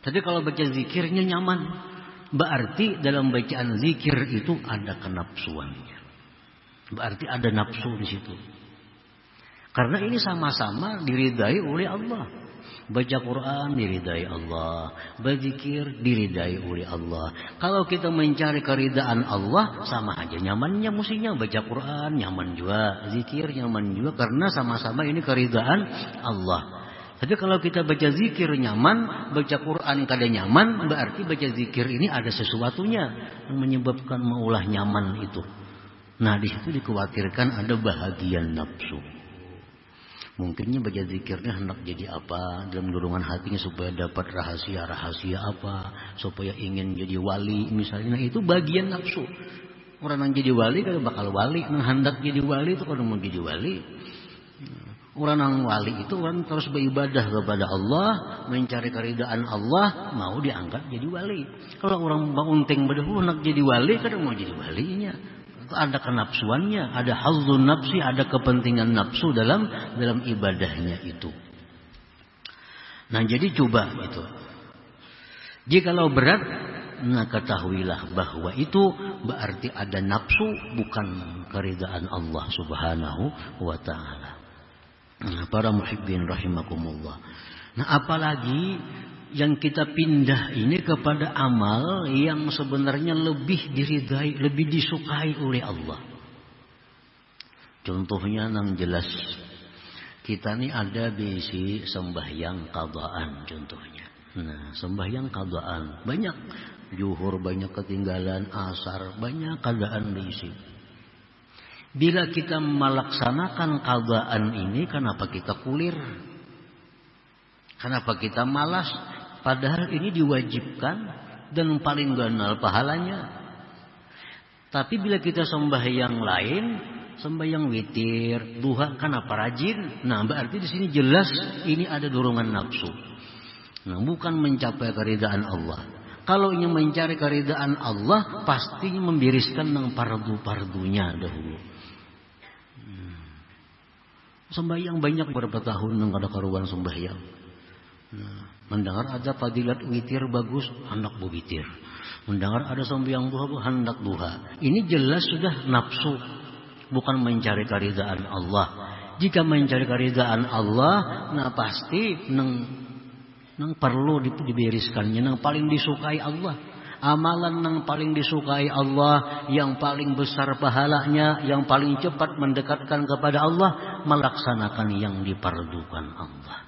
Tapi kalau baca zikirnya nyaman. Berarti dalam bacaan zikir itu ada kenapsuannya. Berarti ada nafsu di situ. Karena ini sama-sama diridai oleh Allah. Baca Quran diridai Allah, berzikir diridai oleh Allah. Kalau kita mencari keridaan Allah, sama aja nyamannya mestinya baca Quran nyaman juga, zikir nyaman juga, karena sama-sama ini keridaan Allah. Tapi kalau kita baca zikir nyaman, baca Quran kada nyaman, berarti baca zikir ini ada sesuatunya yang menyebabkan maulah nyaman itu. Nah, di situ dikhawatirkan ada bahagian nafsu. Mungkinnya baca zikirnya hendak jadi apa, dalam dorongan hatinya supaya dapat rahasia-rahasia apa, supaya ingin jadi wali misalnya. Nah, itu bagian nafsu. Orang yang jadi wali kalau bakal wali, yang hendak jadi wali itu kalau mau jadi wali. Orang yang wali itu orang terus beribadah kepada Allah, mencari keridaan Allah, mau diangkat jadi wali. Kalau orang unting berdahulu nak jadi wali, kadang mau jadi walinya. Ada kenapsuannya, ada hazzun nafsi, ada kepentingan nafsu dalam ibadahnya itu. Nah jadi coba itu. Jikalau berat, nah ketahuilah bahwa itu berarti ada nafsu, bukan keridaan Allah Subhanahu wa ta'ala. Nah, para muhibbin rahimakumullah. Nah apalagi yang kita pindah ini kepada amal yang sebenarnya lebih diridai, lebih disukai oleh Allah. Contohnya yang jelas, kita ini ada bisi sembahyang qadaan contohnya. Nah sembahyang qadaan banyak, zuhur banyak ketinggalan, asar banyak keadaan bisi. Bila kita melaksanakan qadaan ini, kenapa kita kulir? Kenapa kita malas? Padahal ini diwajibkan dan paling ganal pahalanya. Tapi bila kita sembahyang lain, sembahyang witir, duha, kenapa rajin? Nah, berarti di sini jelas ini ada dorongan nafsu. Nah, bukan mencapai keridaan Allah. Kalau ingin mencari keridaan Allah, pastinya membiriskan yang pardu-pardunya dahulu. Sembahyang banyak beberapa tahun yang ada karuan sembahyang. Nah, mendengar ada fadilat witir bagus, hendak berwitir. Mendengar ada sembahyang duha, hendak duha. Ini jelas sudah nafsu, bukan mencari keridaan Allah. Jika mencari keridaan Allah, nah pasti nang perlu diberiskannya, nang paling disukai Allah. Amalan yang paling disukai Allah, yang paling besar pahalanya, yang paling cepat mendekatkan kepada Allah, melaksanakan yang dipardukan Allah.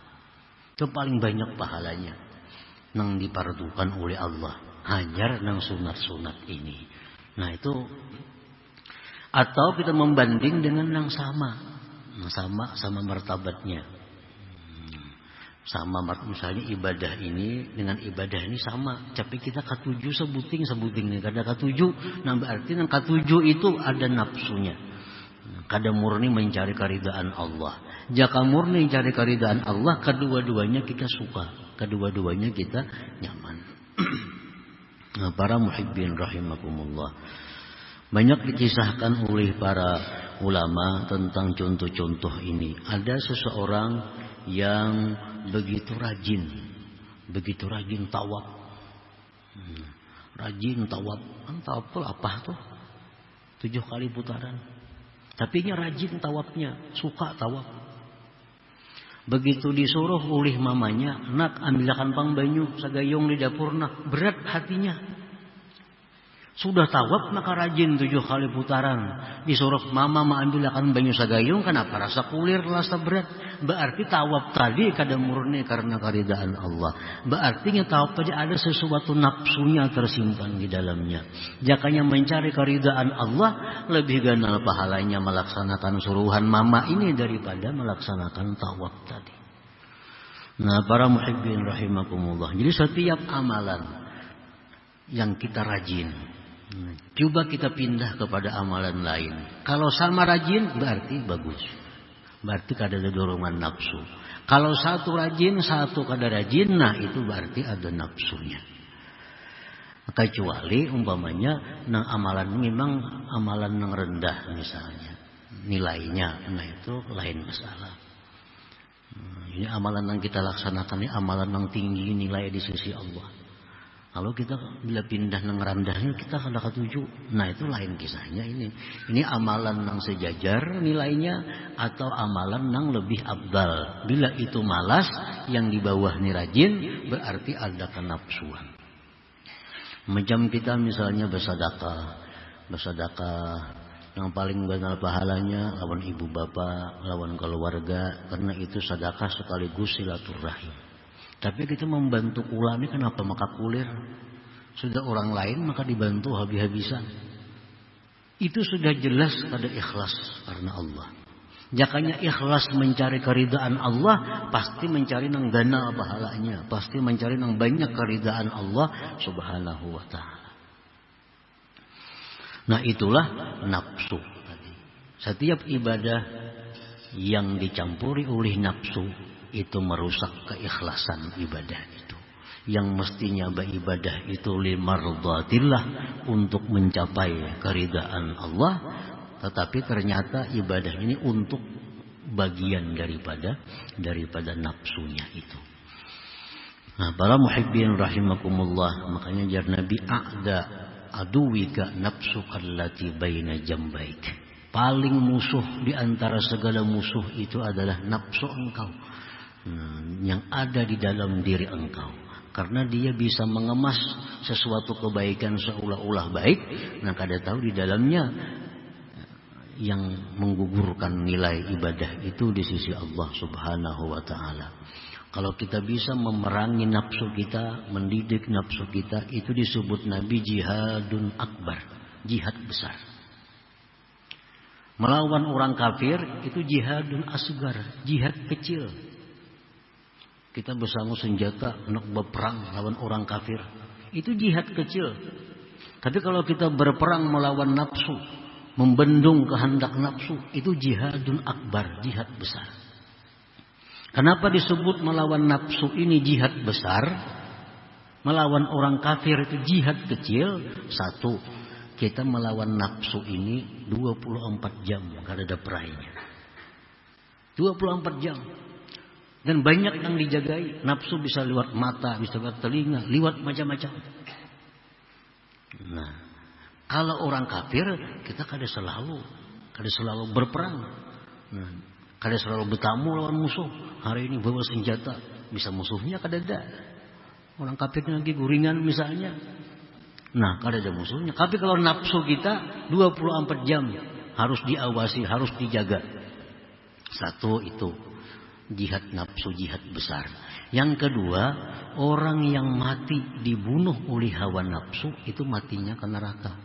Itu paling banyak pahalanya yang dipardukan oleh Allah. Hajar yang sunat-sunat ini. Nah itu. Atau kita membanding dengan yang sama. Sama martabatnya. Sama misalnya ibadah ini dengan ibadah ini sama, tapi kita katuju sebuting nih, kada katuju, nah berarti yang katuju itu ada nafsunya. Kada murni mencari keridaan Allah. Jika murni mencari keridaan Allah, kedua-duanya kita suka, kedua-duanya kita nyaman. Nah, para muhibbin rahimakumullah, banyak dikisahkan oleh para ulama tentang contoh-contoh ini. Ada seseorang yang begitu rajin tawaf. Rajin tawaf. Tawaf apa tuh? 7 kali putaran. Tapi nya rajin tawafnya, suka tawaf. Begitu disuruh oleh mamanya, nak ambilkan pang banyu sagayong di dapurna, berat hatinya. Sudah tawaf maka rajin 7 kali putaran. Disuruh mama ambilkan banyu sagayung, kenapa rasa kulir, rasa berat? Berarti tawaf tadi kada murni karena keridaan Allah. Berarti tawaf tadi ada sesuatu nafsunya tersimpan di dalamnya. Jakanya mencari keridaan Allah, lebih ganal pahalanya melaksanakan suruhan mama ini daripada melaksanakan tawaf tadi. Nah, para muhibbin rahimakumullah. Jadi setiap amalan yang kita rajin, coba kita pindah kepada amalan lain. Kalau sama rajin berarti bagus. Berarti kada ada dorongan nafsu. Kalau satu rajin, satu kada rajin, nah itu berarti ada nafsunya. Kecuali umpamanya nang amalan memang amalan yang rendah misalnya nilainya, nah itu lain masalah. Ini amalan yang kita laksanakan ini amalan yang tinggi nilai di sisi Allah. Kalau kita bila pindah nang rendahnya kita kada katuju. Nah itu lain kisahnya ini. Ini amalan nang sejajar nilainya atau amalan nang lebih abdal. Bila itu malas, yang di bawah ni rajin, berarti ada kenapsuan. Macam kita misalnya bersedekah yang paling banyak pahalanya lawan ibu bapak, lawan keluarga, karena itu sedekah sekaligus silaturahim. Tapi kita membantu kula ini kenapa maka kulir? Sudah orang lain maka dibantu habis-habisan. Itu sudah jelas ada ikhlas karena Allah. Jakanya ikhlas mencari keridaan Allah, pasti mencari nang ganal pahalanya, pasti mencari nang banyak keridaan Allah Subhanahu wa ta'ala. Nah itulah nafsu. Setiap ibadah yang dicampuri oleh nafsu itu merusak keikhlasan ibadah itu. Yang mestinya beribadah itu limardhatillah, untuk mencapai keridaan Allah, tetapi ternyata ibadah ini untuk bagian daripada nafsunya itu. Nah, para muhibbin rahimakumullah, makanya jar Nabi, a'da aduwika nafsuka allati baina jambaik. Paling musuh di antara segala musuh itu adalah nafsu engkau, yang ada di dalam diri engkau. Karena dia bisa mengemas sesuatu kebaikan seolah-olah baik, nah kada tahu di dalamnya yang menggugurkan nilai ibadah itu di sisi Allah Subhanahu wa taala. Kalau kita bisa memerangi nafsu kita, mendidik nafsu kita, itu disebut Nabi jihadun akbar, jihad besar. Melawan orang kafir itu jihadun asgar, jihad kecil. Kita bersama senjata nak berperang lawan orang kafir, itu jihad kecil. Tapi kalau kita berperang melawan nafsu, membendung kehendak nafsu, itu jihadun akbar, jihad besar. Kenapa disebut melawan nafsu ini jihad besar? Melawan orang kafir itu jihad kecil. Satu, kita melawan nafsu ini 24 jam, kada ada perainya. 24 jam. Dan banyak yang dijagai. Nafsu bisa lewat mata, bisa lewat telinga, lewat macam-macam. Nah, kalau orang kafir, kita kada selalu berperang. Nah, kada selalu bertamu lawan musuh. Hari ini bawa senjata, bisa musuhnya kada ada. Orang kafir lagi guringan misalnya. Nah, kada ada musuhnya. Tapi kalau nafsu kita 24 jam harus diawasi, harus dijaga. Satu itu jihad nafsu, jihad besar. Yang kedua, orang yang mati dibunuh oleh hawa nafsu itu matinya ke neraka.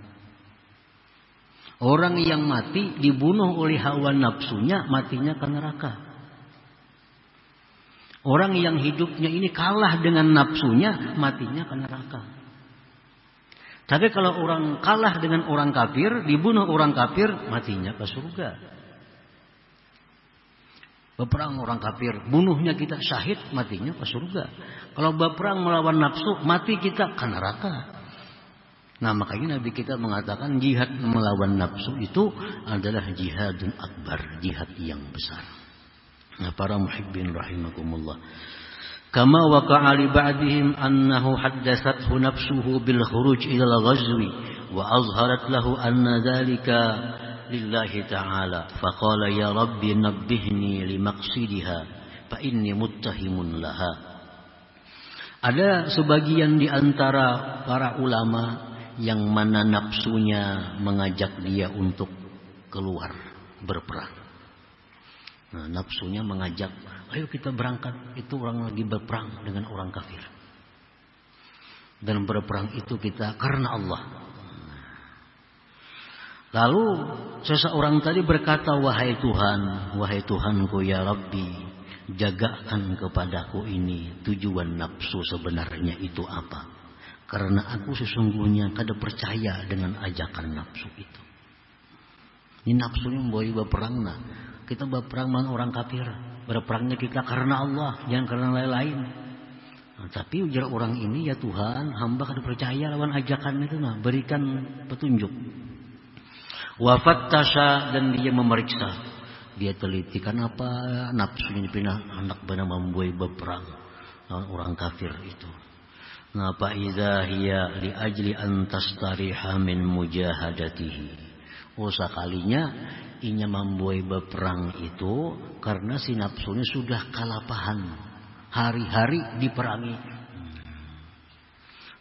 Orang yang mati dibunuh oleh hawa nafsunya matinya ke neraka. Orang yang hidupnya ini kalah dengan nafsunya matinya ke neraka. Tapi kalau orang kalah dengan orang kafir, dibunuh orang kafir, matinya ke surga. Berperang orang kafir, bunuhnya kita syahid, matinya ke surga. Kalau berperang melawan nafsu, mati kita ke neraka. Nah, makanya Nabi kita mengatakan jihad melawan nafsu itu adalah jihadun akbar, jihad yang besar. Nah, para muhibbin rahimakumullah. Kama waqa'a li ba'dihim annahu haddatsathu nafsuhu bil khuruj ila al-ghazwi wa azharat lahu anna dzalika lillahi ta'ala faqala ya rabbi nabbihni limaqsidiha fa inni muttahimun laha. Ada sebagian di antara para ulama yang mana nafsunya mengajak dia untuk keluar berperang. Nah, nafsunya mengajak, ayo kita berangkat, itu orang lagi berperang dengan orang kafir. Dan berperang itu kita karena Allah. Lalu seseorang tadi berkata, wahai Tuhanku ya Rabbi, jagakan kepadaku ini tujuan nafsu sebenarnya itu apa? Karena aku sesungguhnya kada percaya dengan ajakan nafsu itu. Ini nafsunya membawa berperang. Nah, kita berperang dengan orang kafir, berperangnya kita karena Allah, jangan karena lain-lain. Nah, tapi ujar orang ini, ya Tuhan, hamba kada percaya lawan ajakan itu. Nah, berikan petunjuk. Wafattasha, dan dia memeriksa, dia teliti kenapa nafsunya pindah hendak benar membuat berperang lawan orang kafir itu. Napa idza hiya li ajli an tastariha min mujahadatihi. Oh, sekalinya inya membuat berperang itu karena si nafsunya sudah kalapahan, hari-hari diperangi,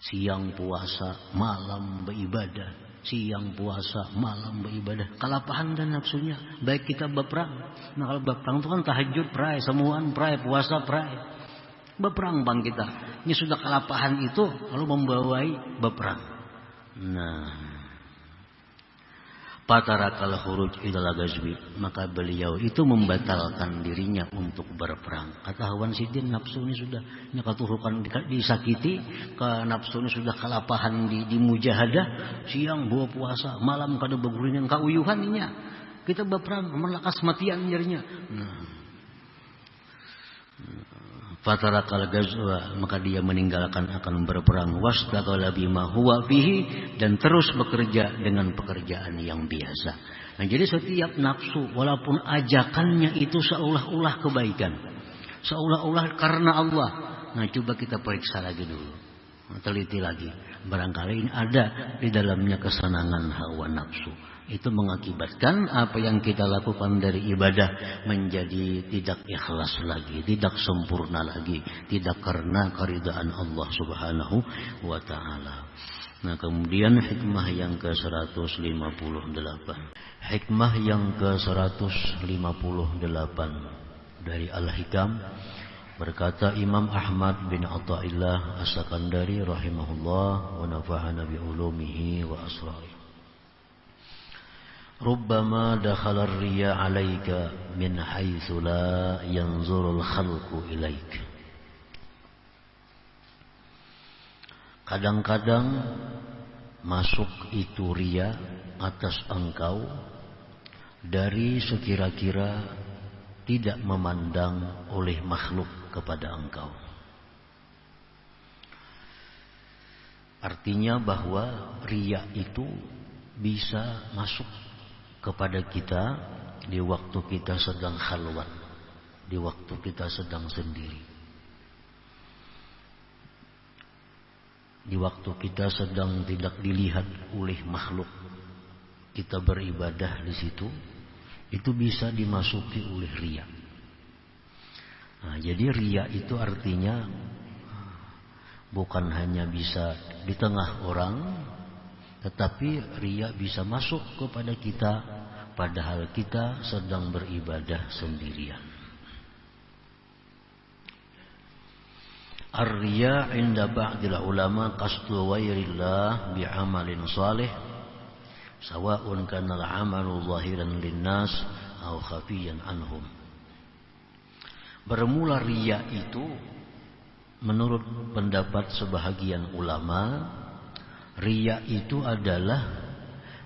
siang puasa malam beribadah, siang puasa malam beribadah, kalapahan dan nafsunya. Baik kita berperang, nah kalau berperang itu kan tahajud pray, semuaan pray, puasa pray, berperang bang kita. Ini sudah kalapahan itu lalu membawai berperang. Nah, patarakal khuruj ilal ghazwi, maka beliau itu membatalkan dirinya untuk berperang. Kata Hawan Sidin, nafsunya sudah nyakaturukan, disakiti, ke nafsunya sudah kalapahan di mujahadah, siang bawa puasa, malam kada beguringan kauyuhannya. Kita berperang melakas matian jarinya. Fatarakal gazwa, maka dia meninggalkan akan berperang, wasdaqala bima huwa fihi, dan terus bekerja dengan pekerjaan yang biasa. Nah, jadi setiap nafsu walaupun ajakannya itu seolah-olah kebaikan, seolah-olah karena Allah. Nah, coba kita periksa lagi dulu, teliti lagi. Barangkali ini ada di dalamnya kesenangan hawa nafsu. Itu mengakibatkan apa yang kita lakukan dari ibadah menjadi tidak ikhlas lagi, tidak sempurna lagi, tidak karena keridhaan Allah Subhanahu wa taala. Nah, kemudian hikmah yang ke-158. Hikmah yang ke-158 dari Al-Hikam, berkata Imam Ahmad bin Athaillah As-Sakandari rahimahullah wa nafa'ana bi ulumihi wa asrarihi. Rubbama dakhala ar-riya 'alaika min haitsu la yanzuru al-khalqu ilaik. Kadang-kadang masuk itu riya atas engkau dari sekira-kira tidak memandang oleh makhluk kepada engkau. Artinya bahwa riya itu bisa masuk kepada kita di waktu kita sedang khalwat, di waktu kita sedang sendiri, di waktu kita sedang tidak dilihat oleh makhluk. Kita beribadah di situ, itu bisa dimasuki oleh riya. Nah, jadi riya itu artinya bukan hanya bisa di tengah orang, tetapi riya bisa masuk kepada kita padahal kita sedang beribadah sendirian. Ar-riya 'inda ba'dil ulama qasdu ghairillah bi'amalin salih sawa'un kana al-'amalu zahiran lin-nas aw khafiyan anhum. Bermula riya itu menurut pendapat sebahagian ulama, riya itu adalah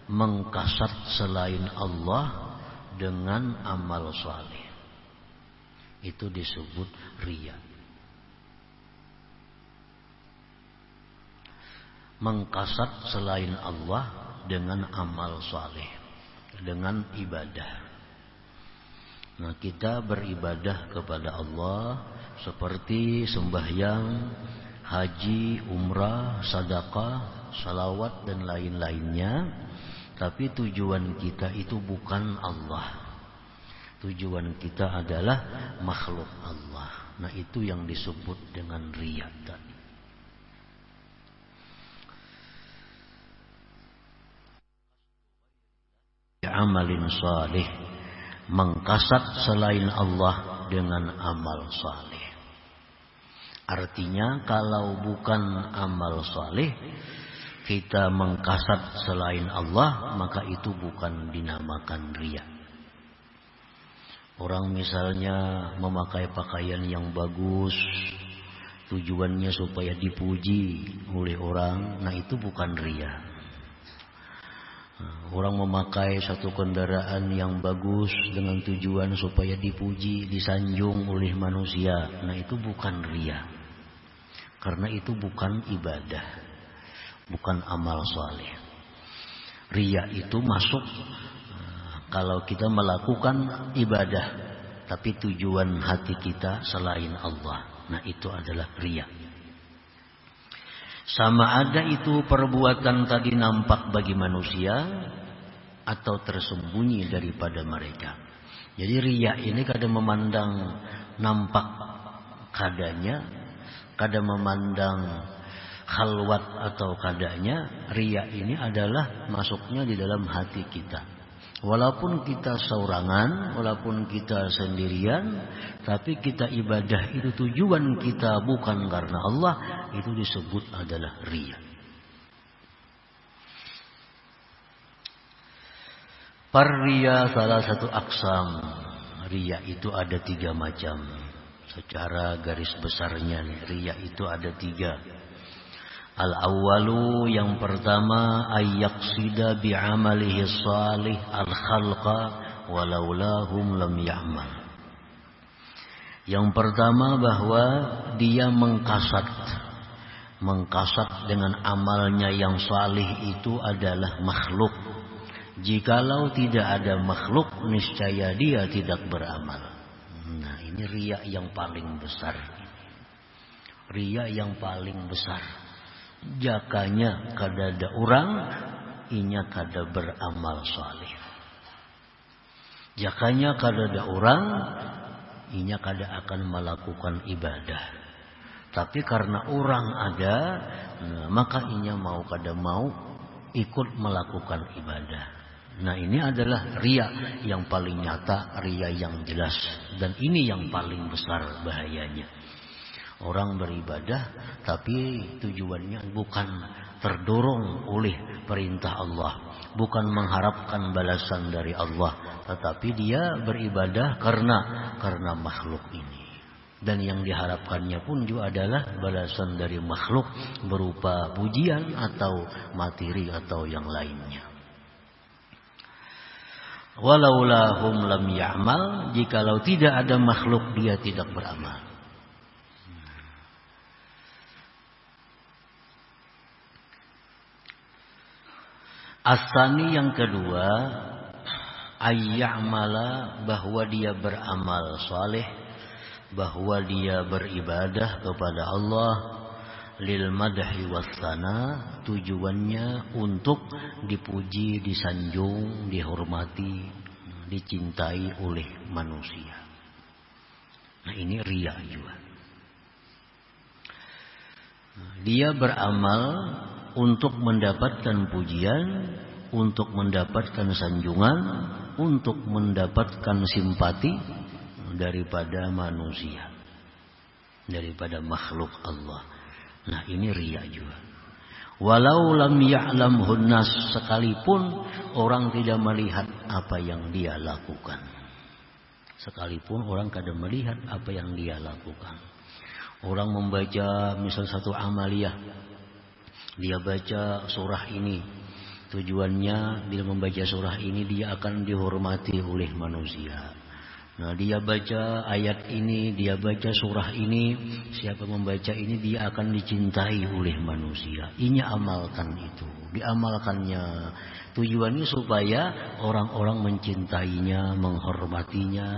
mengkasat selain Allah dengan amal saleh. Itu disebut riya. Mengkasat selain Allah dengan amal saleh, dengan ibadah. Nah, kita beribadah kepada Allah seperti sembahyang, haji, umrah, sedekah, salawat dan lain-lainnya, tapi tujuan kita itu bukan Allah. Tujuan kita adalah makhluk Allah. Nah, itu yang disebut dengan riya tadi. Amalin salih, mengkasat selain Allah dengan amal saleh. Artinya kalau bukan amal saleh, kita mengkasat selain Allah, maka itu bukan dinamakan riya. Orang misalnya memakai pakaian yang bagus, tujuannya supaya dipuji oleh orang, nah itu bukan riya. Orang memakai satu kendaraan yang bagus dengan tujuan supaya dipuji, disanjung oleh manusia, nah itu bukan riya. Karena itu bukan ibadah, bukan amal saleh. Riya itu masuk kalau kita melakukan ibadah tapi tujuan hati kita selain Allah. Nah, itu adalah riya. Sama ada itu perbuatan tadi nampak bagi manusia atau tersembunyi daripada mereka. Jadi riya ini kadang memandang nampak kadanya, kadang memandang khalwat atau kadanya. Riya ini adalah masuknya di dalam hati kita. Walaupun kita seorangan, walaupun kita sendirian, tapi kita ibadah itu tujuan kita bukan karena Allah, itu disebut adalah riya. Riya salah satu aksam. Riya itu ada 3 macam. Secara garis besarnya nih, riya itu ada 3. Al-awwalu, yang pertama, ayyaqsida bi'amalihi salih al-khalqa walaulahum lam ya'mal. Yang pertama bahwa dia mengkasat dengan amalnya yang salih itu adalah makhluk. Jikalau tidak ada makhluk, niscaya dia tidak beramal. Nah, ini riya yang paling besar. Riya yang paling besar. Jakanya kada ada orang, inya kada beramal salih. Jakanya kada ada orang, inya kada akan melakukan ibadah. Tapi karena orang ada, maka inya mau kada mau ikut melakukan ibadah. Nah, ini adalah riya yang paling nyata, riya yang jelas. Dan ini yang paling besar bahayanya. Orang beribadah tapi tujuannya bukan terdorong oleh perintah Allah, bukan mengharapkan balasan dari Allah, tetapi dia beribadah karena makhluk ini. Dan yang diharapkannya pun juga adalah balasan dari makhluk berupa pujian atau materi atau yang lainnya. Walaulahum lam ya'mal, jikalau tidak ada makhluk dia tidak beramal. Asani yang kedua, ayya'mala, bahwa dia beramal saleh, bahwa dia beribadah kepada Allah lil madhi wassana, tujuannya untuk dipuji, disanjung, dihormati, dicintai oleh manusia. Nah, ini riya juga. Dia beramal untuk mendapatkan pujian, untuk mendapatkan sanjungan, untuk mendapatkan simpati daripada manusia, daripada makhluk Allah. Nah, ini riya juga. Walau lam ya'lamhun nas, sekalipun orang tidak melihat apa yang dia lakukan. Sekalipun orang kada melihat apa yang dia lakukan. Orang membaca misal satu amaliyah, dia baca surah ini, tujuannya bila membaca surah ini dia akan dihormati oleh manusia. Nah, dia baca ayat ini, dia baca surah ini, siapa membaca ini dia akan dicintai oleh manusia. Ini amalkan itu, diamalkannya. Tujuannya supaya orang-orang mencintainya, menghormatinya,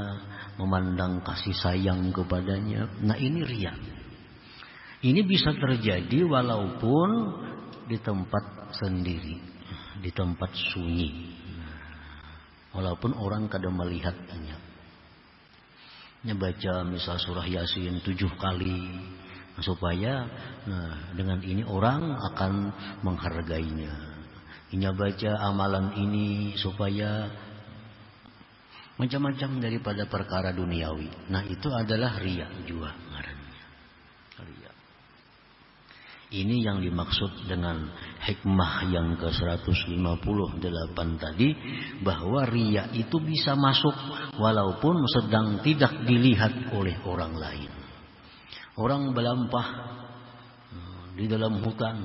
memandang kasih sayang kepadanya. Nah, ini riya. Ini bisa terjadi walaupun di tempat sendiri, di tempat sunyi. Walaupun orang kada melihatnya. Baca misal surah Yasin 7 kali supaya dengan ini orang akan menghargainya. Inya baca amalan ini supaya macam-macam daripada perkara duniawi. Nah, itu adalah riya juga ngarannya. Riya. Ini yang dimaksud dengan hikmah yang ke-158 tadi, bahwa riya itu bisa masuk walaupun sedang tidak dilihat oleh orang lain. Orang berlampah di dalam hutan,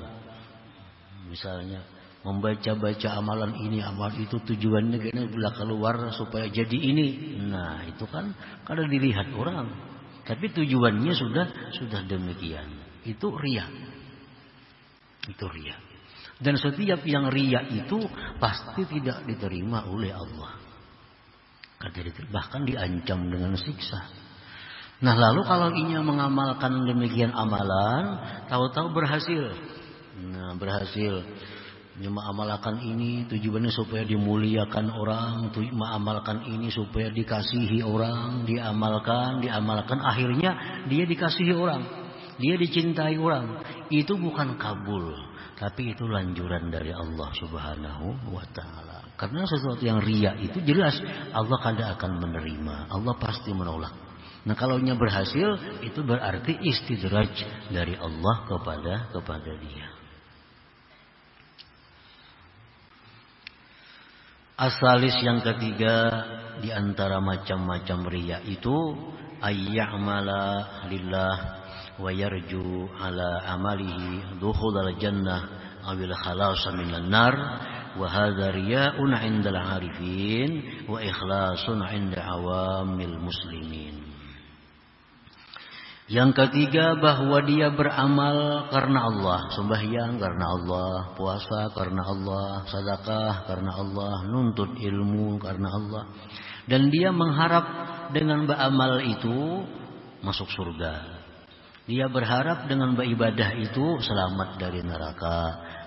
misalnya membaca-baca amalan ini, amal itu, tujuannya kena bila keluar supaya jadi ini. Nah, itu kan kada dilihat orang, tapi tujuannya sudah demikian. Itu riya. Itu riya. Dan setiap yang riya itu pasti tidak diterima oleh Allah. Bahkan diancam dengan siksa. Nah, lalu kalau inya mengamalkan demikian amalan, tahu-tahu berhasil. Nah, berhasil. Mengamalkan ini tujuannya supaya dimuliakan orang, mengamalkan ini supaya dikasihi orang, diamalkan, akhirnya dia dikasihi orang. Dia dicintai orang. Itu bukan kabul, tapi itu lanjuran dari Allah Subhanahu wa ta'ala. Karena sesuatu yang riya itu jelas Allah kada akan menerima, Allah pasti menolak. Nah, kalau nya berhasil, itu berarti istidraj dari Allah kepada dia. Asalis yang ketiga di antara macam-macam riya itu ayya'mala lillah wa yarju ala amalihi dukhulal jannah awil khalasa minan nar, wa hadza riya'un 'indal 'arifin wa ikhlasun 'inda awamil muslimin. Yang ketiga, bahwa dia beramal karena Allah, sembahyang karena Allah, puasa karena Allah, sedekah karena Allah, nuntut ilmu karena Allah, dan dia mengharap dengan beramal itu masuk surga. Dia berharap dengan beribadah itu selamat dari neraka.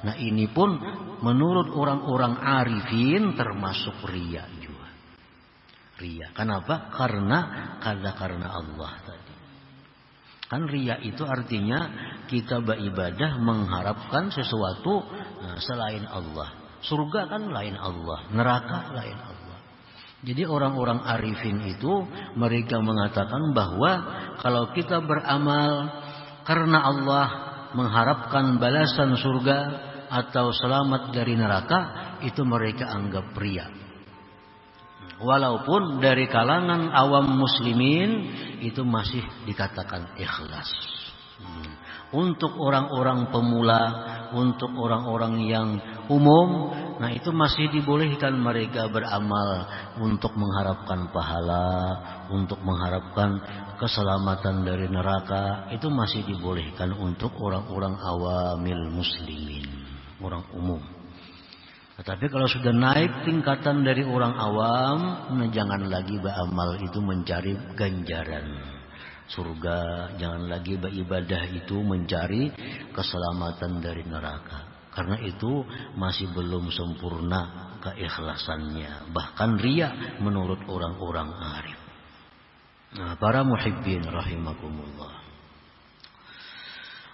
Nah, ini pun menurut orang-orang arifin termasuk riya juga. Riya. Kenapa? Karena Allah tadi. Kan riya itu artinya kita beribadah mengharapkan sesuatu selain Allah. Surga kan lain Allah, neraka lain Allah. Jadi orang-orang arifin itu mereka mengatakan bahwa kalau kita beramal karena Allah, mengharapkan balasan surga atau selamat dari neraka, itu mereka anggap riya. Walaupun dari kalangan awam muslimin itu masih dikatakan ikhlas. Untuk orang-orang pemula, untuk orang-orang yang umum, nah itu masih dibolehkan mereka beramal untuk mengharapkan pahala, untuk mengharapkan keselamatan dari neraka. Itu masih dibolehkan untuk orang-orang awamil muslimin, orang umum. Tetapi kalau sudah naik tingkatan dari orang awam, jangan lagi beramal itu mencari ganjaran surga, jangan lagi beribadah itu mencari keselamatan dari neraka. Karena itu masih belum sempurna keikhlasannya, bahkan riya menurut orang-orang arif. Nah, para muhibbin rahimakumullah.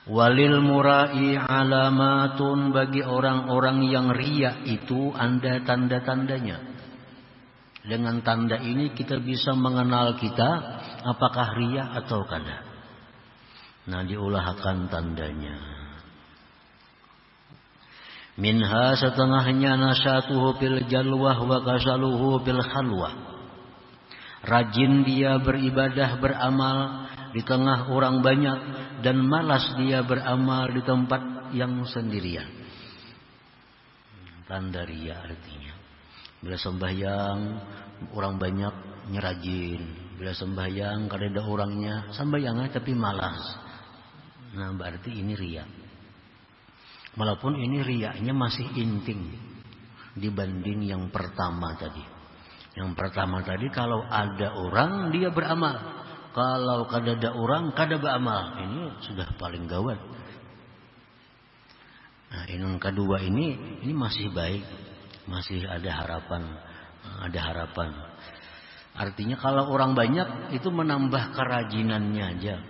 Walil murai alamatun, bagi orang-orang yang riya itu ada tanda-tandanya. Dengan tanda ini kita bisa mengenal kita apakah riya atau kada. Nah, diulahkan tandanya. Minha, setengahnya nasyatuhu fil jalwah wa kasaluhu fil khalwah. Rajin dia beribadah, beramal di tengah orang banyak, dan malas dia beramal di tempat yang sendirian. Tanda riya artinya. Bila sembahyang orang banyak nyerajin, bila sembahyang kada ada orangnya, sembahyangnya tapi malas. Nah, berarti ini riya. Walaupun ini riyanya masih inting dibanding yang pertama tadi. Yang pertama tadi kalau ada orang dia beramal, kalau kada ada orang kada beramal. Ini sudah paling gawat. Nah, yang kedua ini masih baik, masih ada harapan, Artinya kalau orang banyak itu menambah kerajinannya aja.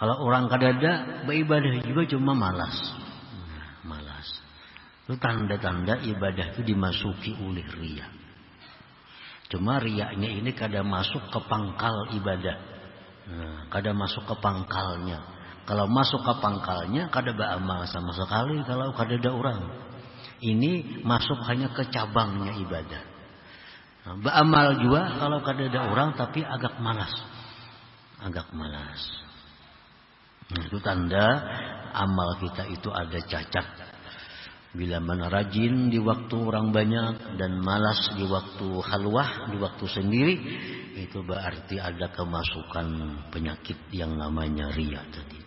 Kalau orang kada ada, beribadah juga cuma malas. Malas. Itu tanda-tanda ibadah itu dimasuki oleh riya. Cuma riyanya ini kada masuk ke pangkal ibadah. Nah, kada masuk ke pangkalnya. Kalau masuk ke pangkalnya kada beramal sama sekali kalau kada ada orang. Ini masuk hanya ke cabangnya ibadah. Nah, beramal juga kalau kada ada orang tapi agak malas. Nah, itu tanda amal kita itu ada cacat. Bila mana rajin di waktu orang banyak dan malas di waktu khalwah, di waktu sendiri, itu berarti ada kemasukan penyakit yang namanya riya tadi.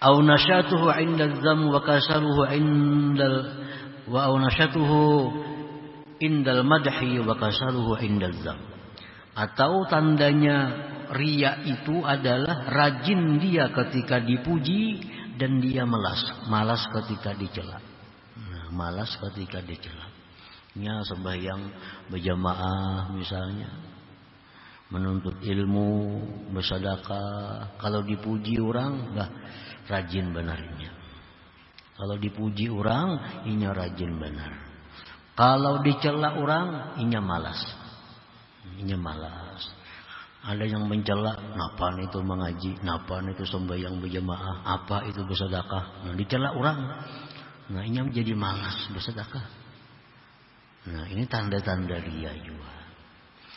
Au nasyatuhu 'inda dzam wa kasaluhu 'indal madhi wa kasaluhu 'inda dzam. Atau tandanya riya itu adalah rajin dia ketika dipuji dan dia malas ketika dicela. Nah, malas ketika dicela. Ya, sembahyang berjamaah misalnya, menuntut ilmu, bersedekah, kalau dipuji orang, rajin benarnya. Kalau dipuji orang, inya rajin benar. Kalau dicela orang, inya malas. Ada yang mencela, napan itu mengaji, napan itu sembahyang berjamaah, apa itu bersedekah. Nah, dicela orang, nah ini menjadi malas bersedekah. Nah, ini tanda-tanda riya juga.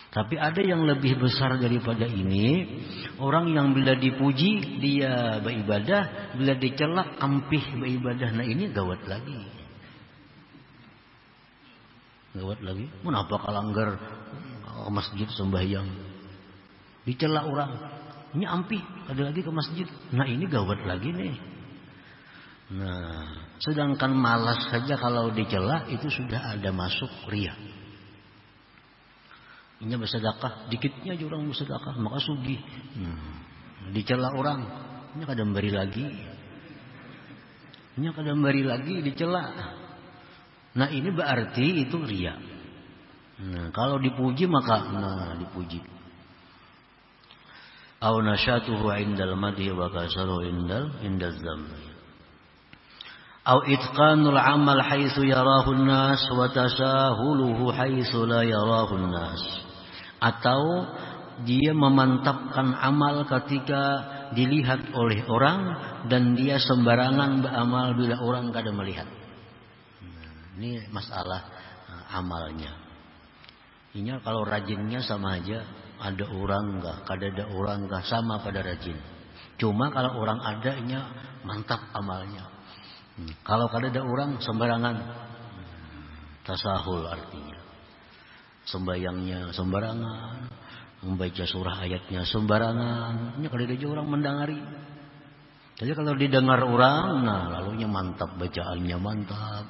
Tapi ada yang lebih besar daripada ini, orang yang bila dipuji dia beribadah, bila dicela ampih beribadah. Nah, ini gawat lagi. Gawat lagi. Kenapa kalanggar ke masjid sembahyang? Dicela orang. Ini ampi, ada lagi ke masjid. Nah ini gawat lagi nih. Nah, sedangkan malas saja kalau dicela itu sudah ada masuk riya. Ini bersedekah, dikitnya aja orang bersedekah, maka sugih. Dicela orang, ini kadang beri lagi. Ini kadang beri lagi dicela. Nah ini berarti itu riya. Nah kalau dipuji maka dipuji. Aw nasyatuhu indal madhi wa kasaru indal zammi. Aw itqanul amal haitsu yarahu an-nas wa tasahuluhu haitsu la yarahu an-nas. Atau dia memantapkan amal ketika dilihat oleh orang dan dia sembarangan beramal bila orang kada melihat. Ini masalah amalnya. Ini kalau rajinnya sama aja, ada orang enggak, kada ada orang enggak, sama pada rajin. Cuma kalau orang adanya mantap amalnya. Kalau kada ada orang sembarangan. Tasahul artinya. Sembayangnya sembarangan, membaca surah ayatnya sembarangan. Ini kada ada orang mendengari. Jadi kalau didengar orang, lalunya mantap, bacaannya mantap.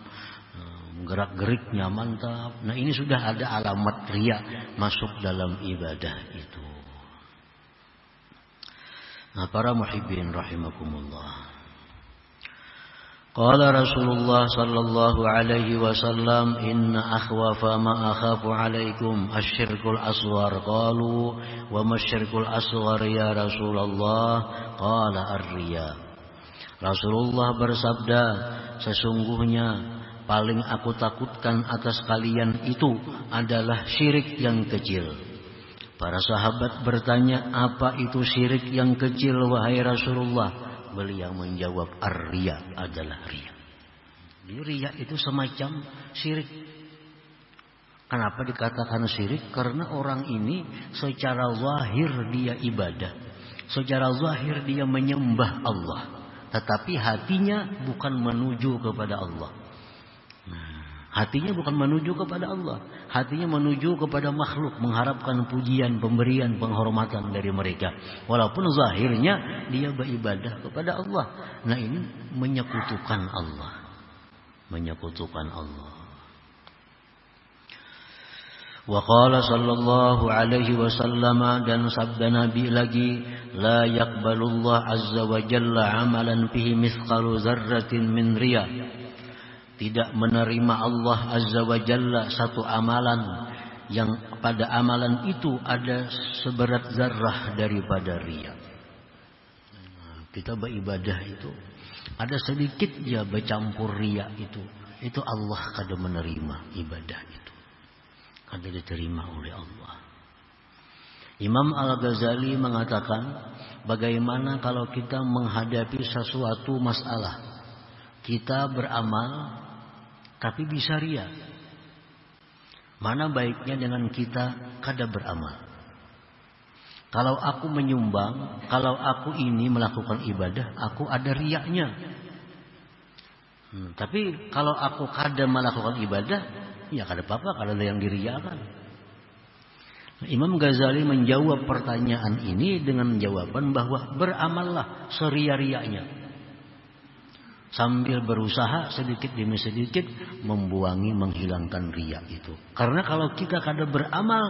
Gerak-geriknya mantap. Nah ini sudah ada alamat riya masuk dalam ibadah itu. Nah para muhibbin rahimakumullah. Qala Rasulullah sallallahu alaihi wasallam, inna akhwafa ma akhafu alaikum asyirkul asghar. Qalu wa masyirkul asghar ya Rasulullah? Qala ar-riya. Rasulullah bersabda, sesungguhnya paling aku takutkan atas kalian itu adalah syirik yang kecil. Para sahabat bertanya, apa itu syirik yang kecil wahai Rasulullah? Beliau menjawab, ar-riya adalah riya. Jadi riya itu semacam syirik. Kenapa dikatakan syirik? Karena orang ini secara zahir dia ibadah. Secara zahir dia menyembah Allah. Tetapi hatinya bukan menuju kepada Allah. Hatinya bukan menuju kepada Allah. Hatinya menuju kepada makhluk, mengharapkan pujian, pemberian, penghormatan dari mereka. Walaupun zahirnya dia beribadah kepada Allah. Nah ini menyekutukan Allah. Menyekutukan Allah. Wa qala sallallahu alaihi wasallam, dan sabda Nabi lagi, la yaqbalullah azza wa jalla amalan fihi mithqalu dzarratin min riya. Tidak menerima Allah Azza wa Jalla satu amalan yang pada amalan itu ada seberat zarrah daripada riya. Kita beribadah itu ada sedikit dia bercampur riya itu Allah kada menerima ibadah itu. Kada diterima oleh Allah. Imam Al-Ghazali mengatakan, bagaimana kalau kita menghadapi sesuatu masalah, kita beramal tapi bisa riya. Mana baiknya dengan kita kada beramal? Kalau aku menyumbang, kalau aku ini melakukan ibadah, aku ada riyanya. Tapi kalau aku kada melakukan ibadah, ya kada apa-apa, kada ada yang diriyakan. Imam Ghazali menjawab pertanyaan ini dengan jawaban bahwa beramallah seria-rianya. Sambil berusaha sedikit demi sedikit membuangi, menghilangkan riya itu. Karena kalau kita kada beramal,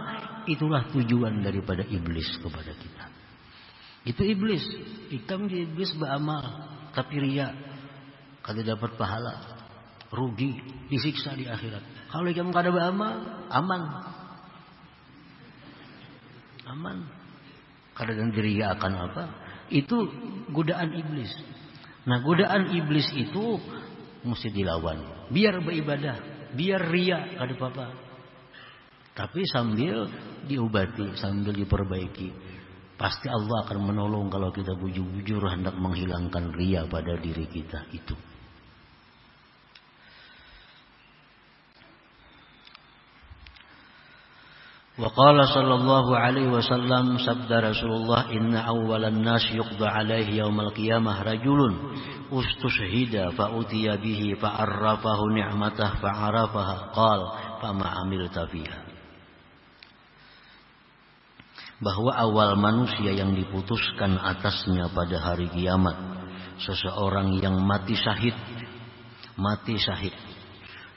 itulah tujuan daripada iblis kepada kita. Itu iblis. Iblis beramal tapi riya, kada dapat pahala, rugi, disiksa di akhirat. Kalau kamu kada beramal, aman. Aman. Kada dan riya akan apa? Itu godaan iblis. Nah godaan iblis itu mesti dilawan. Biar beribadah, biar riya kada apa-apa. Tapi sambil diobati, sambil diperbaiki. Pasti Allah akan menolong kalau kita bujur-bujur hendak menghilangkan riya pada diri kita itu. وقال صلى الله عليه وسلم, sabda Rasulullah, inna awwalan nas yuqda alaihi yaumal qiyamah rajulun ustushhida fa utiya bihi fa arrafahu ni'matah fa arafaha qala fama amilta fiha. Bahwa awal manusia yang diputuskan atasnya pada hari kiamat, seseorang yang mati syahid,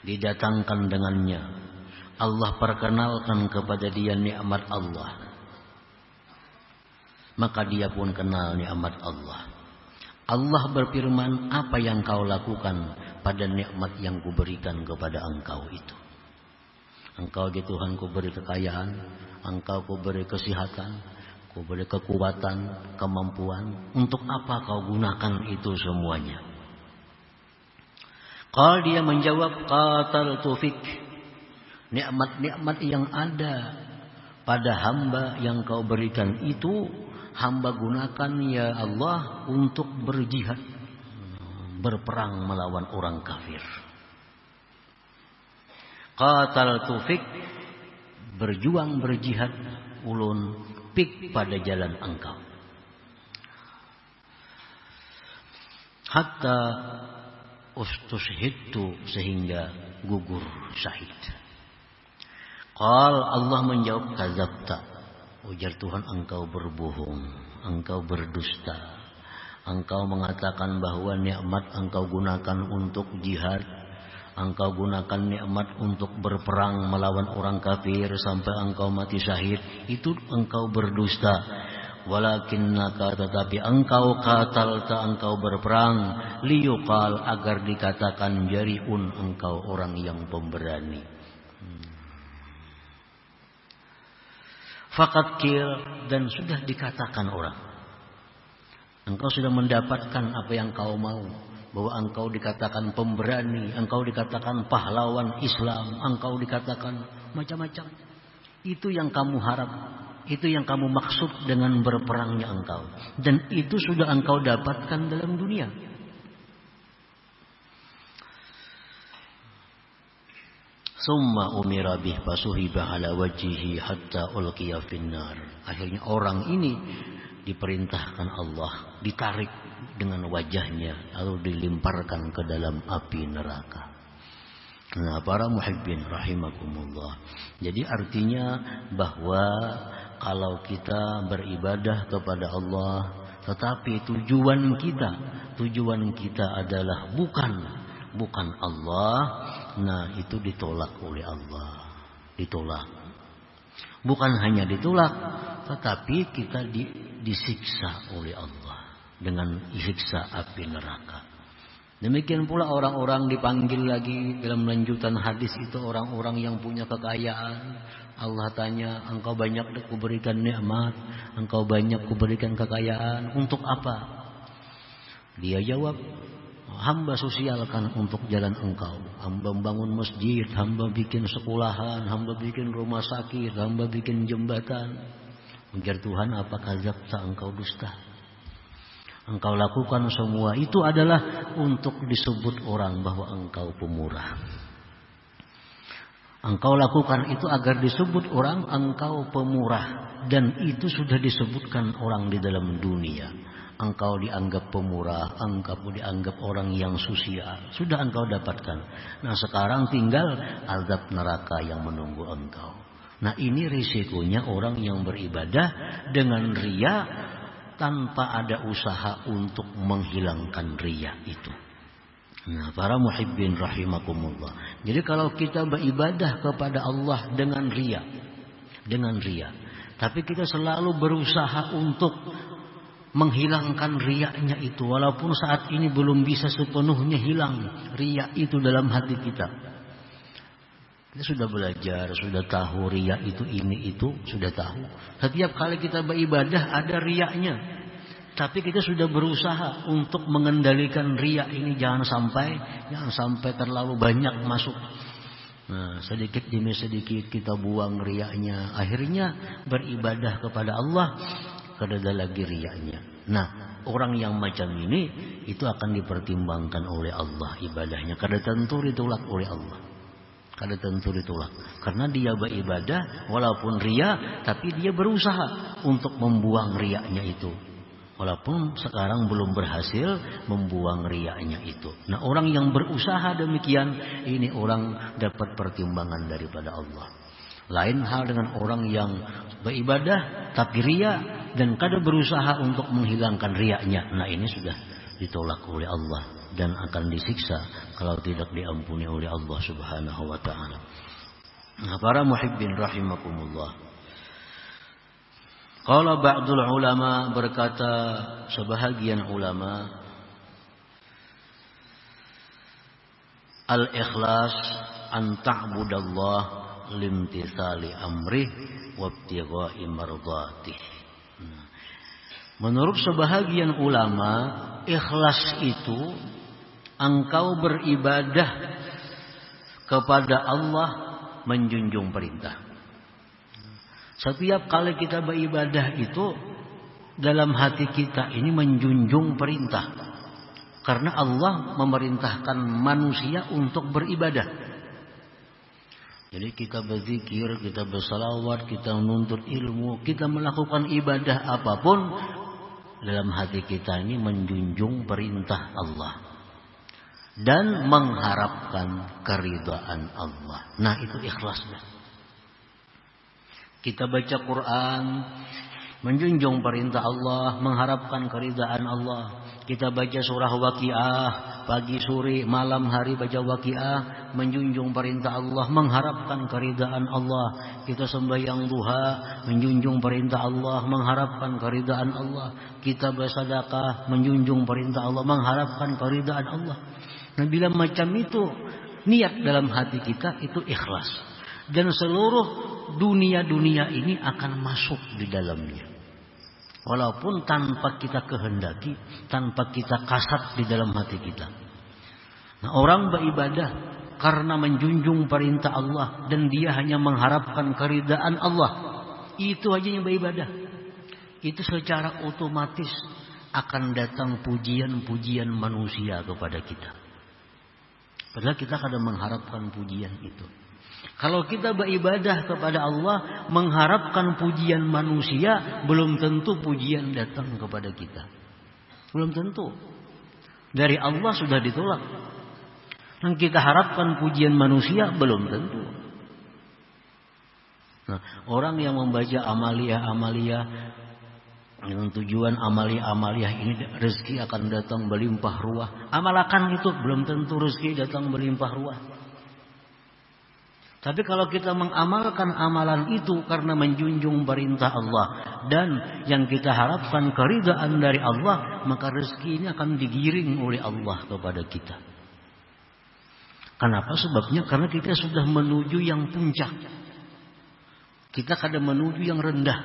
didatangkan dengannya, Allah perkenalkan kepada dia nikmat Allah, maka dia pun kenal nikmat Allah. Allah berfirman, apa yang kau lakukan pada nikmat yang kuberikan kepada engkau itu? Engkau ya Tuhan, kuberi kekayaan, engkau kuberi kesehatan, kuberi kekuatan, kemampuan. Untuk apa kau gunakan itu semuanya? Kalau dia menjawab, qataltu fik, nikmat-nikmat yang ada pada hamba yang kau berikan itu, hamba gunakan ya Allah untuk berjihad, berperang melawan orang kafir. Qataltu fik, berjuang berjihad ulun fik pada jalan engkau. Hatta ustushhidtu, sehingga gugur syahid. Allah menjawab, kadzabta, ujar Tuhan, engkau berbohong, engkau berdusta. Engkau mengatakan bahwa nikmat engkau gunakan untuk jihad, engkau gunakan nikmat untuk berperang melawan orang kafir sampai engkau mati syahid. Itu engkau berdusta. Walakinnaka, tetapi engkau qatalta, engkau berperang, liyuqal, agar dikatakan jariun, engkau orang yang pemberani. Fakat kill, dan sudah dikatakan orang, engkau sudah mendapatkan apa yang kau mau, bahwa engkau dikatakan pemberani, engkau dikatakan pahlawan Islam, engkau dikatakan macam-macam. Itu yang kamu harap, itu yang kamu maksud dengan berperangnya engkau, dan itu sudah engkau dapatkan dalam dunia. Summa umira bih fasuhiba ala wajhihi hatta ulqiya finnar. Akhirnya orang ini diperintahkan Allah, ditarik dengan wajahnya lalu dilemparkan ke dalam api neraka. Nah, para muhibbin rahimakumullah. Jadi artinya bahwa kalau kita beribadah kepada Allah, tetapi tujuan kita adalah bukan Allah, nah itu ditolak oleh Allah. Ditolak. Bukan hanya ditolak, tetapi kita disiksa oleh Allah dengan siksa api neraka. Demikian pula orang-orang dipanggil lagi dalam lanjutan hadis itu, orang-orang yang punya kekayaan. Allah tanya, engkau banyak kuberikan nikmat, engkau banyak kuberikan kekayaan, untuk apa? Dia jawab, hamba sosialkan untuk jalan engkau. Hamba membangun masjid, hamba bikin sekolahan, hamba bikin rumah sakit, hamba bikin jembatan. Ujar Tuhan, apakah kadzabta, engkau dusta? Engkau lakukan semua itu adalah untuk disebut orang bahwa engkau pemurah. Engkau lakukan itu agar disebut orang engkau pemurah, dan itu sudah disebutkan orang di dalam dunia. Engkau dianggap pemurah, engkau dianggap orang yang sosial, sudah engkau dapatkan. Nah, sekarang tinggal azab neraka yang menunggu engkau. Nah, ini risikonya orang yang beribadah dengan riya tanpa ada usaha untuk menghilangkan riya itu. Nah, para muhibbin rahimakumullah. Jadi kalau kita beribadah kepada Allah dengan riya, tapi kita selalu berusaha untuk menghilangkan riyanya itu, walaupun saat ini belum bisa sepenuhnya hilang riya itu dalam hati kita. Kita sudah belajar, sudah tahu riya itu ini itu, sudah tahu. Setiap kali kita beribadah ada riyanya, tapi kita sudah berusaha untuk mengendalikan riya ini, jangan sampai terlalu banyak masuk. Nah, sedikit demi sedikit kita buang riyanya, akhirnya beribadah kepada Allah kada ada lagi riyanya. Nah, orang yang macam ini itu akan dipertimbangkan oleh Allah ibadahnya, kada tentu ditolak oleh Allah. Kada tentu ditolak. Karena dia beribadah walaupun riya, tapi dia berusaha untuk membuang riyanya itu. Walaupun sekarang belum berhasil membuang riyanya itu. Nah, orang yang berusaha demikian, ini orang dapat pertimbangan daripada Allah. Lain hal dengan orang yang beribadah tapi riya dan kada berusaha untuk menghilangkan riyanya. Nah, ini sudah ditolak oleh Allah dan akan disiksa kalau tidak diampuni oleh Allah Subhanahu wa taala. Nah, para muhibbin rahimakumullah. Qala ba'dul ulama, berkata sebahagian ulama, al-ikhlas an ta'budallah limtithali amrih wabtigha'i mardatih. Menurut sebahagian ulama, ikhlas itu engkau beribadah kepada Allah menjunjung perintah. Setiap kali kita beribadah itu dalam hati kita ini menjunjung perintah. Karena Allah memerintahkan manusia untuk beribadah. Jadi kita berzikir, kita bersalawat, kita menuntut ilmu, kita melakukan ibadah apapun, dalam hati kita ini menjunjung perintah Allah. Dan mengharapkan keridhaan Allah. Nah, itu ikhlasnya. Kita baca Quran, menjunjung perintah Allah, mengharapkan keridhaan Allah. Kita baca surah Waqiah, pagi, sore, malam, hari baca Waqiah, menjunjung perintah Allah, mengharapkan keridhaan Allah. Kita sembahyang duha, menjunjung perintah Allah, mengharapkan keridhaan Allah. Kita bersedekah, menjunjung perintah Allah, mengharapkan keridhaan Allah. Nah, bila macam itu niat dalam hati kita, itu ikhlas. Dan seluruh dunia-dunia ini akan masuk di dalamnya. Walaupun tanpa kita kehendaki, tanpa kita kasat di dalam hati kita. Nah, orang beribadah karena menjunjung perintah Allah dan dia hanya mengharapkan keridhaan Allah. Itu aja yang beribadah. Itu secara otomatis akan datang pujian-pujian manusia kepada kita. Padahal kita kadang mengharapkan pujian itu. Kalau kita beribadah kepada Allah mengharapkan pujian manusia, belum tentu pujian datang kepada kita. Belum tentu. Dari Allah sudah ditolak. Dan kita harapkan pujian manusia, belum tentu. Nah, orang yang membaca amaliyah-amaliyah dengan tujuan amaliyah-amaliyah ini rezeki akan datang berlimpah ruah. Amalkan itu, belum tentu rezeki datang berlimpah ruah. Tapi kalau kita mengamalkan amalan itu karena menjunjung perintah Allah dan yang kita harapkan keridhaan dari Allah, maka rezeki ini akan digiring oleh Allah kepada kita. Kenapa? Sebabnya karena kita sudah menuju yang puncak. Kita kadang menuju yang rendah.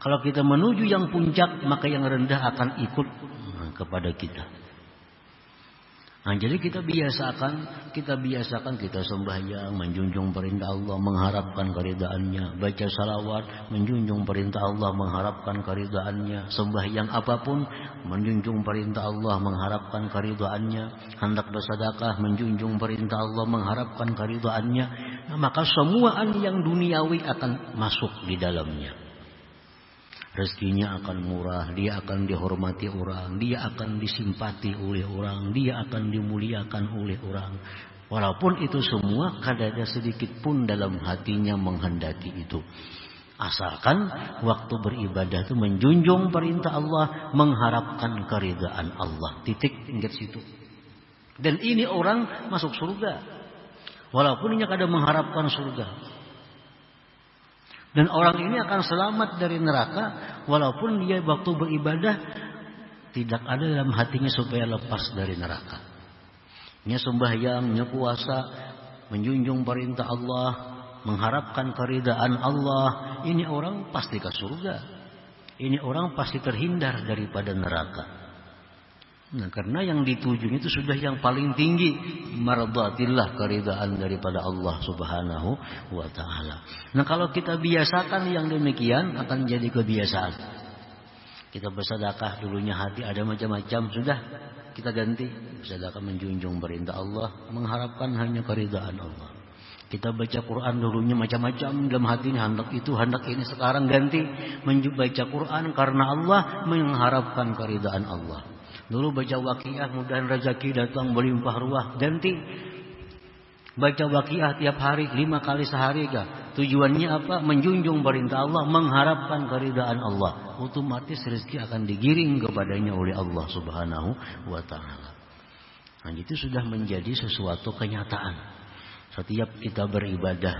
Kalau kita menuju yang puncak, maka yang rendah akan ikut kepada kita. Nah, jadi kita biasakan kita sembahyang, menjunjung perintah Allah, mengharapkan keridhaannya, baca salawat, menjunjung perintah Allah, mengharapkan keridhaannya, sembahyang apapun, menjunjung perintah Allah, mengharapkan keridhaannya, hendak bersedekah, menjunjung perintah Allah, mengharapkan keridhaannya. Nah, maka semua yang duniawi akan masuk di dalamnya. Rezekinya akan murah, dia akan dihormati orang, dia akan disimpati oleh orang, dia akan dimuliakan oleh orang. Walaupun itu semua kada ada sedikit pun dalam hatinya menghendaki itu. Asalkan waktu beribadah itu menjunjung perintah Allah, mengharapkan keridhaan Allah. Titik, ingat situ. Dan ini orang masuk surga. Walaupun dia kada mengharapkan surga. Dan orang ini akan selamat dari neraka walaupun dia waktu beribadah tidak ada dalam hatinya supaya lepas dari neraka. Nya sembahyang, nya puasa, menjunjung perintah Allah, mengharapkan keridhaan Allah, ini orang pasti ke surga. Ini orang pasti terhindar daripada neraka. Nah, karena yang dituju itu sudah yang paling tinggi, mardatillah, keridhaan daripada Allah Subhanahu wa taala. Nah, kalau kita biasakan yang demikian akan jadi kebiasaan. Kita bersedekah dulunya hati ada macam-macam, sudah kita ganti bersedekah menjunjung perintah Allah, mengharapkan hanya keridhaan Allah. Kita baca Quran dulunya macam-macam dalam hati ini, hendak itu, hendak ini, sekarang ganti baca Quran karena Allah, mengharapkan keridaan Allah. Dulu baca Waqiah mudahan rezeki datang berlimpah ruah, ganti baca Waqiah tiap hari 5 kali sehari kah? Tujuannya apa? Menjunjung perintah Allah, mengharapkan keridaan Allah. Otomatis rezeki akan digiring kepadanya oleh Allah Subhanahu wa taala. Nah, itu sudah menjadi sesuatu kenyataan. Setiap kita beribadah,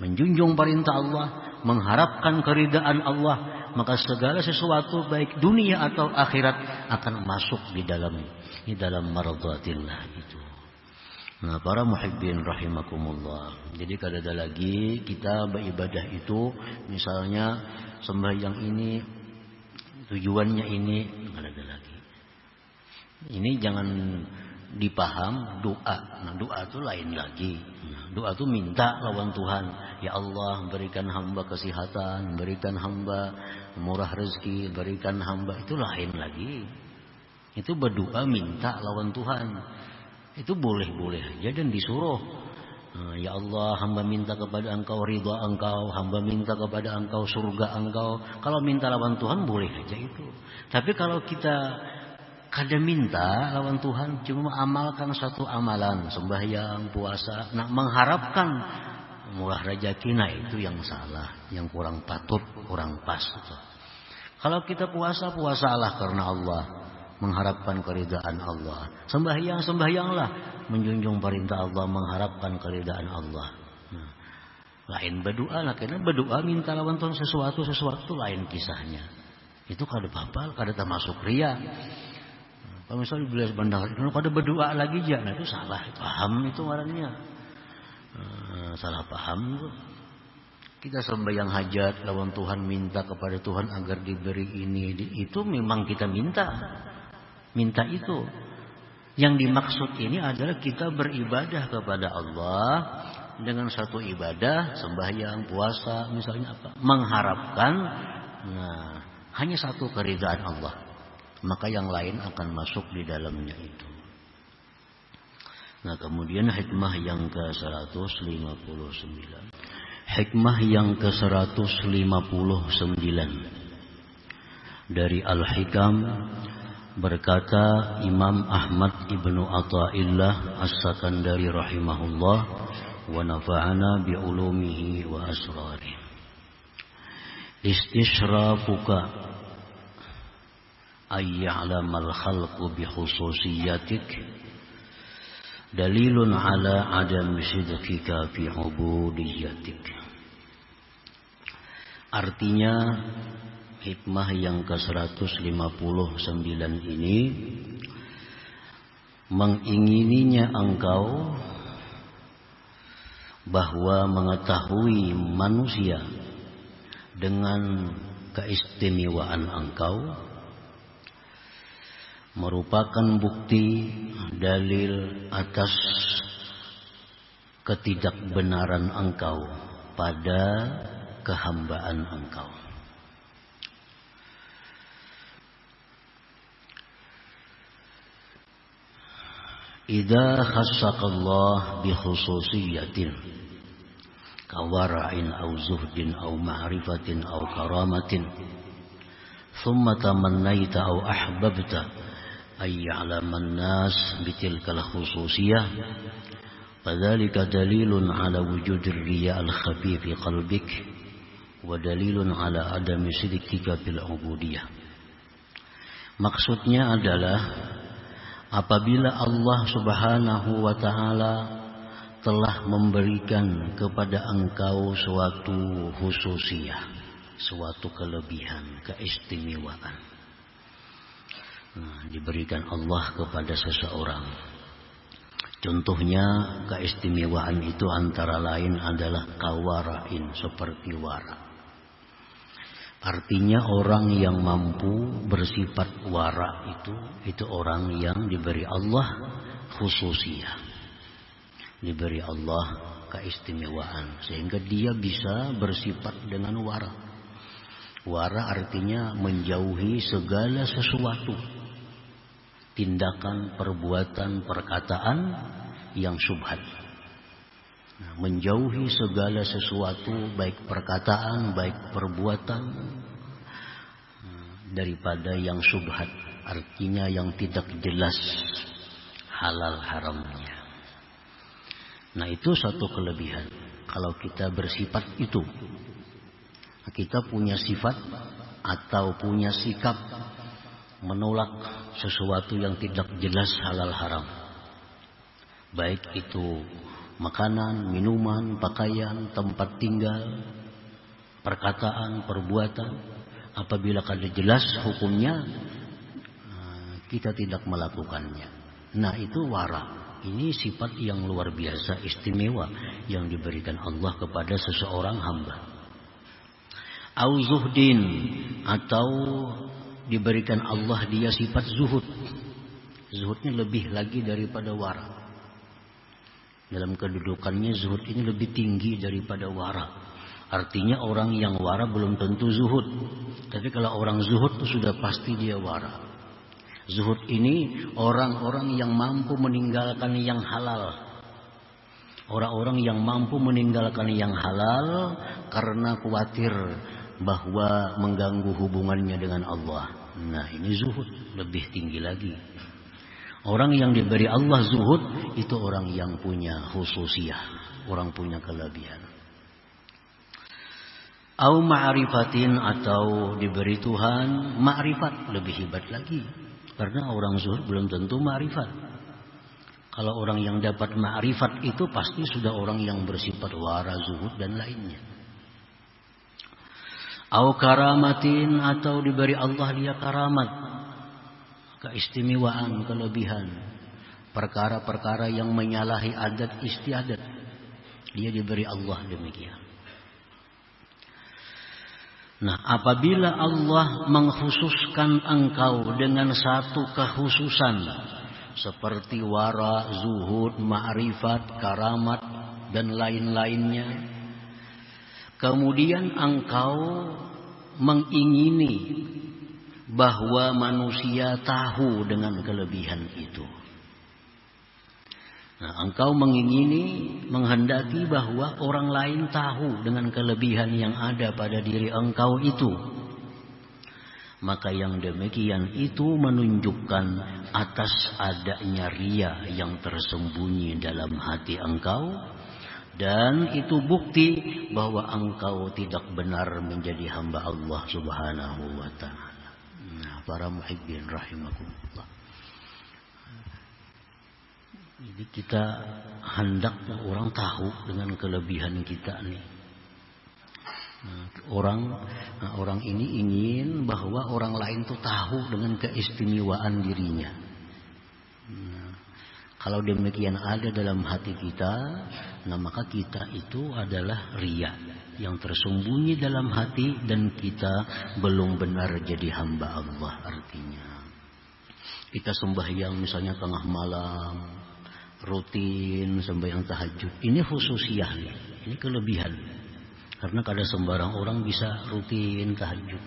menjunjung perintah Allah, mengharapkan keridaan Allah, maka segala sesuatu baik dunia atau akhirat akan masuk di dalam mardhatillah itu. Nah, para muhibbin rahimakumullah. Jadi kada ada lagi kita beribadah itu misalnya sembahyang ini tujuannya ini, kada ada lagi. Ini jangan dipaham doa. Nah, doa itu lain lagi. Doa itu minta lawan Tuhan. Ya Allah, berikan hamba kesehatan, berikan hamba murah rezeki, berikan hamba, itu lain lagi. Itu berdoa minta lawan Tuhan. Itu boleh-boleh aja dan disuruh. Ya Allah, hamba minta kepada Engkau ridha Engkau, hamba minta kepada Engkau surga Engkau. Kalau minta lawan Tuhan boleh aja itu. Tapi kalau kita kada minta lawan Tuhan, cuma amalkan satu amalan, sembahyang, puasa, nak mengharapkan murah rezeki, nah itu yang salah, yang kurang patut, kurang pas itu. Kalau kita puasalah karena Allah, mengharapkan keridaan Allah. Sembahyanglah, menjunjung perintah Allah, mengharapkan keridaan Allah. Nah, lain berdoa lah, karena berdoa minta lawan Tuhan sesuatu lain kisahnya. Itu kada apa-apa, kada termasuk riya. Kalau misalnya bila bandar, kalau kada berdoa lagi aja, nah itu salah paham itu orangnya. Salah paham itu. Kita sembahyang hajat lawan Tuhan, minta kepada Tuhan agar diberi ini, itu memang kita minta itu. Yang dimaksud ini adalah kita beribadah kepada Allah dengan satu ibadah, sembahyang, puasa, misalnya apa, mengharapkan hanya satu keridaan Allah. Maka yang lain akan masuk di dalamnya itu. Nah, kemudian hikmah yang ke-159. Hikmah yang ke-159 dari Al-Hikam, berkata Imam Ahmad ibnu Athaillah As-Sakandari rahimahullah, wa nafa'ana bi ulumihi wa asrarihi. Istishrafuka ayya'lamal khalqu bi khususiyatik dalilun ala adam sidqika fi ubudiyatik. Artinya hikmah yang ke-159 ini, mengingininya engkau bahwa mengetahui manusia dengan keistimewaan engkau merupakan bukti dalil atas ketidakbenaran engkau pada kehambaan engkau. Idza khassaqallah bi khususiyatin kawara'in aw zuhdin aw ma'rifatin aw karamatin thumma tamannaita aw ahbabta ay ya'laman nas bitilkal khususiyah, fadzalika dalilun ala wujudir riya al-khafi fi qalbik wa dalilun ala adami sidqika fil ubudiyah. Maksudnya adalah apabila Allah Subhanahu wa taala telah memberikan kepada engkau suatu khususiyah, suatu kelebihan, keistimewaan. Diberikan Allah kepada seseorang. Contohnya keistimewaan itu antara lain adalah kawarain, seperti wara. Artinya orang yang mampu bersifat wara itu orang yang diberi Allah khususiyah, diberi Allah keistimewaan, sehingga dia bisa bersifat dengan wara. Wara artinya menjauhi segala sesuatu, tindakan, perbuatan, perkataan yang syubhat. Nah, menjauhi segala sesuatu, baik perkataan, baik perbuatan, daripada yang syubhat, artinya yang tidak jelas halal haramnya. Nah, itu satu kelebihan. Kalau kita bersifat itu, kita punya sifat atau punya sikap menolak sesuatu yang tidak jelas halal haram. Baik itu makanan, minuman, pakaian, tempat tinggal, perkataan, perbuatan. Apabila kada jelas hukumnya, kita tidak melakukannya. Nah, itu wara. Ini sifat yang luar biasa, istimewa yang diberikan Allah kepada seseorang hamba. Au zuhdin, atau diberikan Allah dia sifat zuhud. Zuhudnya lebih lagi daripada wara. Dalam kedudukannya zuhud ini lebih tinggi daripada wara. Artinya orang yang wara belum tentu zuhud. Tapi kalau orang zuhud itu sudah pasti dia wara. Zuhud ini orang-orang yang mampu meninggalkan yang halal. Orang-orang yang mampu meninggalkan yang halal karena khawatir bahwa mengganggu hubungannya dengan Allah. Nah, ini zuhud lebih tinggi lagi. Orang yang diberi Allah zuhud itu orang yang punya khususiyah, orang punya kelebihan. Au ma'rifatin, atau diberi Tuhan ma'rifat, lebih hebat lagi. Karena orang zuhud belum tentu ma'rifat. Kalau orang yang dapat ma'rifat itu pasti sudah orang yang bersifat wara, zuhud dan lainnya. Au karamatin, atau diberi Allah dia karamat, keistimewaan, kelebihan, perkara-perkara yang menyalahi adat istiadat, dia diberi Allah demikian. Nah, apabila Allah mengkhususkan engkau dengan satu kekhususan seperti wara, zuhud, ma'rifat, karamat dan lain-lainnya, kemudian engkau mengingini bahwa manusia tahu dengan kelebihan itu. Nah, engkau mengingini, menghendaki bahwa orang lain tahu dengan kelebihan yang ada pada diri engkau itu. Maka yang demikian itu menunjukkan atas adanya riya yang tersembunyi dalam hati engkau. Dan itu bukti bahwa engkau tidak benar menjadi hamba Allah Subhanahu wa ta'ala. Nah, para muhibbin rahimakumullah. Jadi kita hendaknya orang tahu dengan kelebihan kita nih. Orang ini ingin bahwa orang lain tuh tahu dengan keistimewaan dirinya. Kalau demikian ada dalam hati kita, nah maka kita itu adalah riya yang tersembunyi dalam hati dan kita belum benar jadi hamba Allah. Artinya kita sembahyang misalnya tengah malam, rutin sembahyang tahajud, ini khususiyah nih, ini kelebihan. Karena kada sembarang orang bisa rutin tahajud.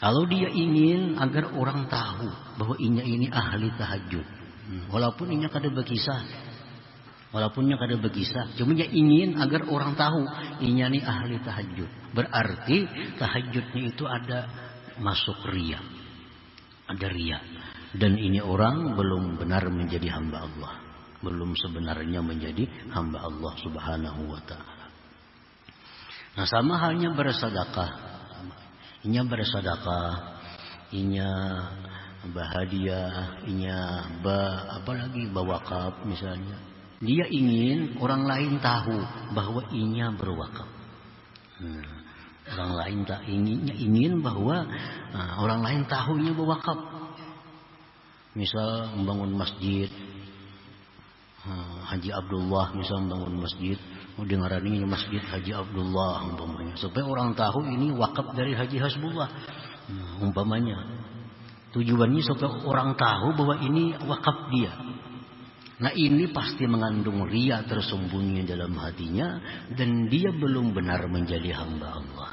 Kalau dia ingin agar orang tahu bahwa inya ini ahli tahajud, walaupun inya kada berkisah, cuma dia ingin agar orang tahu inya ini ahli tahajud. Berarti tahajudnya itu ada masuk riya, ada riya. Dan ini orang belum benar menjadi hamba Allah, belum sebenarnya menjadi hamba Allah Subhanahu wa ta'ala. Nah, sama halnya bersedekah. Inya bersedekah, inya berhadiah, inya apalagi berwakaf misalnya. Dia ingin orang lain tahu bahwa inya berwakaf. Orang lain tak ingin bahwa orang lain tahu inya berwakaf. Misal membangun masjid, Haji Abdullah misal membangun masjid, dengaran ini masjid Haji Abdullah umpamanya, supaya orang tahu ini wakaf dari Haji Hasbullah umpamanya. Tujuannya supaya orang tahu bahwa ini wakaf dia. Nah, ini pasti mengandung riya tersembunyi dalam hatinya dan dia belum benar menjadi hamba Allah.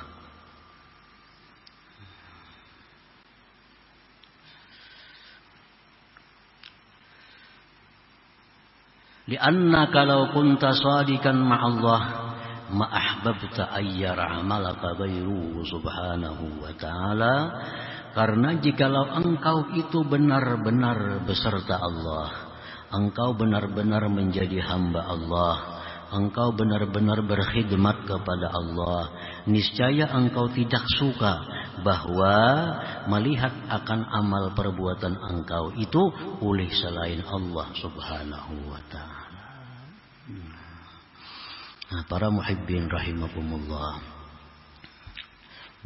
Li'annaka law kunta shadikan ma'allah ma ahbabta ayyara amalaka ghairuhu subhanahu wa ta'ala. Karena jikalau engkau itu benar-benar beserta Allah, engkau benar-benar menjadi hamba Allah, engkau benar-benar berkhidmat kepada Allah, niscaya engkau tidak suka bahwa melihat akan amal perbuatan engkau itu oleh selain Allah subhanahu wa ta'ala. Nah, para muhibbin rahimakumullah.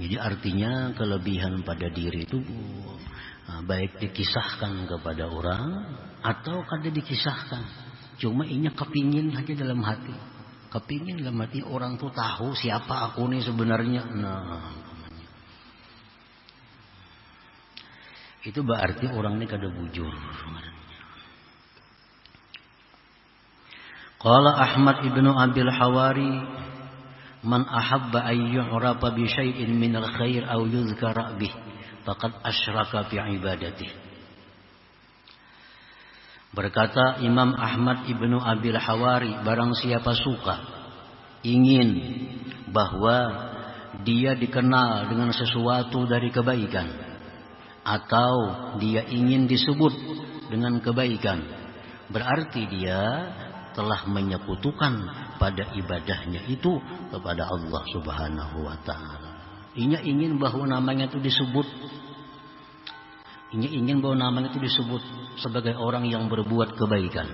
Jadi artinya kelebihan pada diri itu baik dikisahkan kepada orang atau kada dikisahkan. Cuma inya kepingin aja dalam hati. Kepingin dalam hati orang tuh tahu siapa aku nih sebenarnya. Nah, itu berarti orang ini kada bujur. Qala Ahmad ibnu Abil Hawari, man ahabba ay yu'rafa bi syai'in minal khair aw yuzkara bih faqad asyraka fi ibadatihi. Berkata Imam Ahmad ibnu Abil Hawari, barang siapa suka ingin bahwa dia dikenal dengan sesuatu dari kebaikan, atau dia ingin disebut dengan kebaikan, berarti dia telah menyekutukan pada ibadahnya itu kepada Allah subhanahu wa ta'ala. Inya ingin bahwa namanya itu disebut, inya ingin bahwa namanya itu disebut sebagai orang yang berbuat kebaikan,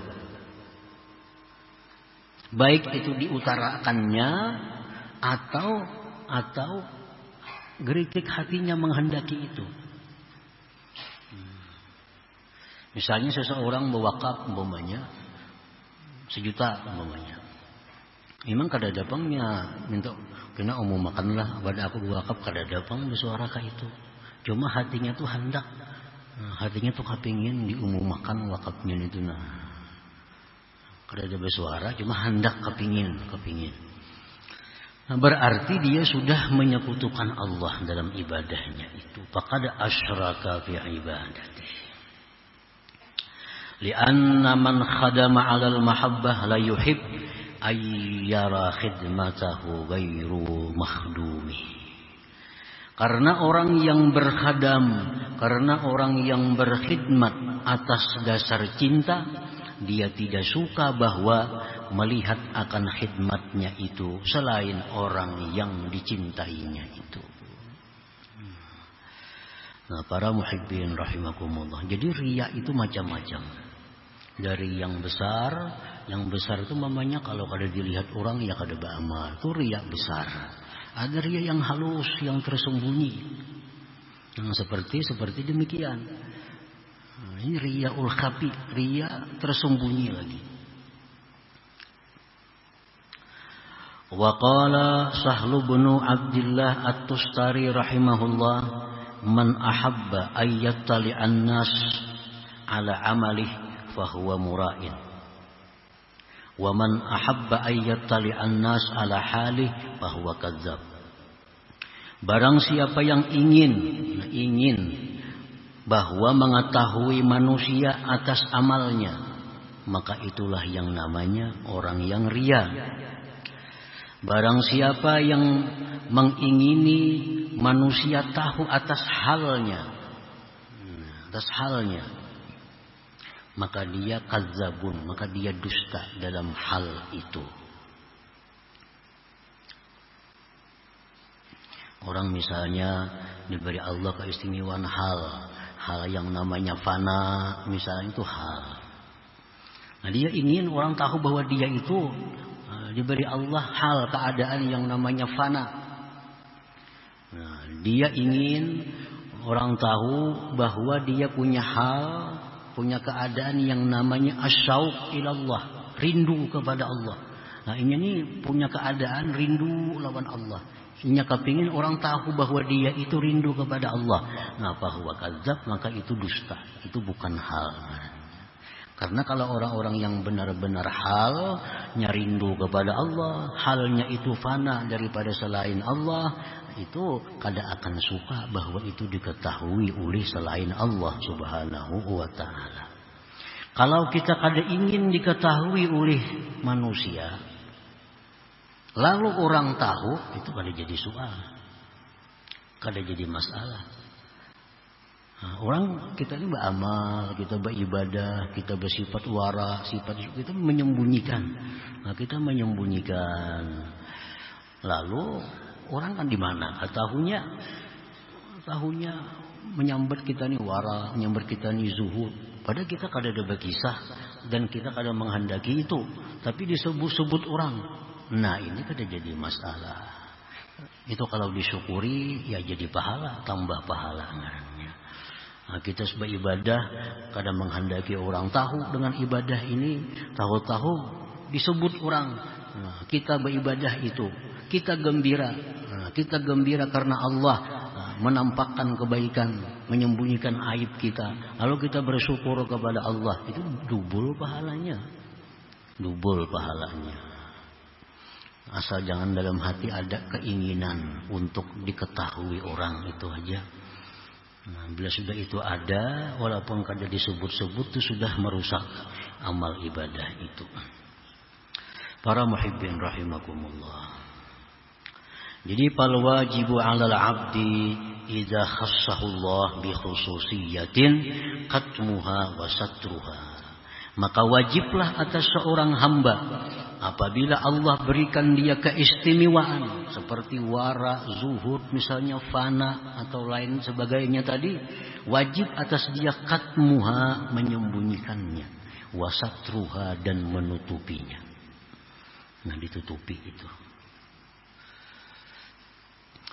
baik itu diutarakannya atau geritik hatinya menghendaki itu. Misalnya seseorang berwakaf umpamanya 1 juta umpamanya, memang kada dapangnya minta kena umum makanlah pada aku wakaf, kada dapang bersuara kayak itu. Cuma hatinya tuh hendak, hatinya tuh kepingin diumumkan wakafnya itu. Nah, kada ada bersuara, cuma hendak kepingin. Nah, berarti dia sudah menyekutukan Allah dalam ibadahnya itu. Faqad asyraka fi ibadatihi. Lianna man khadama 'alal mahabbah la yuhib ay yara khidmatahu ghairu makhdumi. Karena orang yang berkhadam, karena orang yang berkhidmat atas dasar cinta, dia tidak suka bahwa melihat akan khidmatnya itu selain orang yang dicintainya itu. Nah, para muhibbin rahimakumullah. Jadi riya itu macam-macam. Dari yang besar itu mamanya kalau kada dilihat orang ya kada beramal, itu riya besar. Ada riya yang halus, yang tersembunyi, yang seperti demikian. Nah, ini riyaul khafi, riya tersembunyi lagi. Wa qala Sahlu bin Abdullah At-Tustari rahimahullah, man ahabba ayyattali an-nas ala amalih fahuwa mura'in, wa man ahabba ayyattali an-nas ala halih fahuwa kadzdzab. Barang siapa yang ingin bahwa mengetahui manusia atas amalnya, maka itulah yang namanya orang yang riya. Barang siapa yang mengingini manusia tahu atas halnya, maka dia kadzabun, maka dia dusta dalam hal itu. Orang misalnya diberi Allah keistimewaan hal yang namanya fana, misalnya itu hal. Nah, dia ingin orang tahu bahwa dia itu diberi Allah hal keadaan yang namanya fana. Nah, dia ingin orang tahu bahwa dia punya punya keadaan yang namanya asyauq ilallah, rindu kepada Allah. Nah, ini punya keadaan rindu lawan Allah. Inya kepingin orang tahu bahwa dia itu rindu kepada Allah. Nah, bahwa kadzab, maka itu dusta. Itu bukan hal. Karena kalau orang-orang yang benar-benar halnya rindu kepada Allah, halnya itu fana daripada selain Allah, itu kada akan suka bahwa itu diketahui oleh selain Allah subhanahu wa ta'ala. Kalau kita kada ingin diketahui oleh manusia, lalu orang tahu, itu kada jadi soal, kada jadi masalah. Nah, orang kita ini beramal, kita beribadah, kita bersifat wara, sifat kita menyembunyikan. Nah, kita menyembunyikan. Lalu orang kan di mana? Tahunya menyambat kita nih wara, menyambat kita nih zuhud. Padahal kita kada ada berkisah dan kita kada menghendaki itu, tapi disebut-sebut orang. Nah, ini kada jadi masalah. Itu kalau disyukuri ya jadi pahala, tambah pahala ngarannya. Nah, kita sebagai ibadah kadang menghendaki orang tahu dengan ibadah ini, tahu-tahu disebut orang. Nah, kita beribadah itu, kita gembira. Nah, kita gembira karena Allah menampakkan kebaikan, menyembunyikan aib kita. Lalu kita bersyukur kepada Allah, itu double pahalanya. Double pahalanya. Asal jangan dalam hati ada keinginan untuk diketahui orang, itu aja. Nah, bila sudah itu ada, walaupun kada disebut-sebut, itu sudah merusak amal ibadah itu. Para muhibbin rahimakumullah. Jadi fal wajibu 'alal 'abdi idza khassahu Allah bi khususiyatin qatmuha wa satruha. Maka wajiblah atas seorang hamba apabila Allah berikan dia keistimewaan seperti wara, zuhud, misalnya fana atau lain sebagainya tadi, wajib atas dia katmuha, menyembunyikannya, wasatruha, dan menutupinya. Nah, ditutupi itu.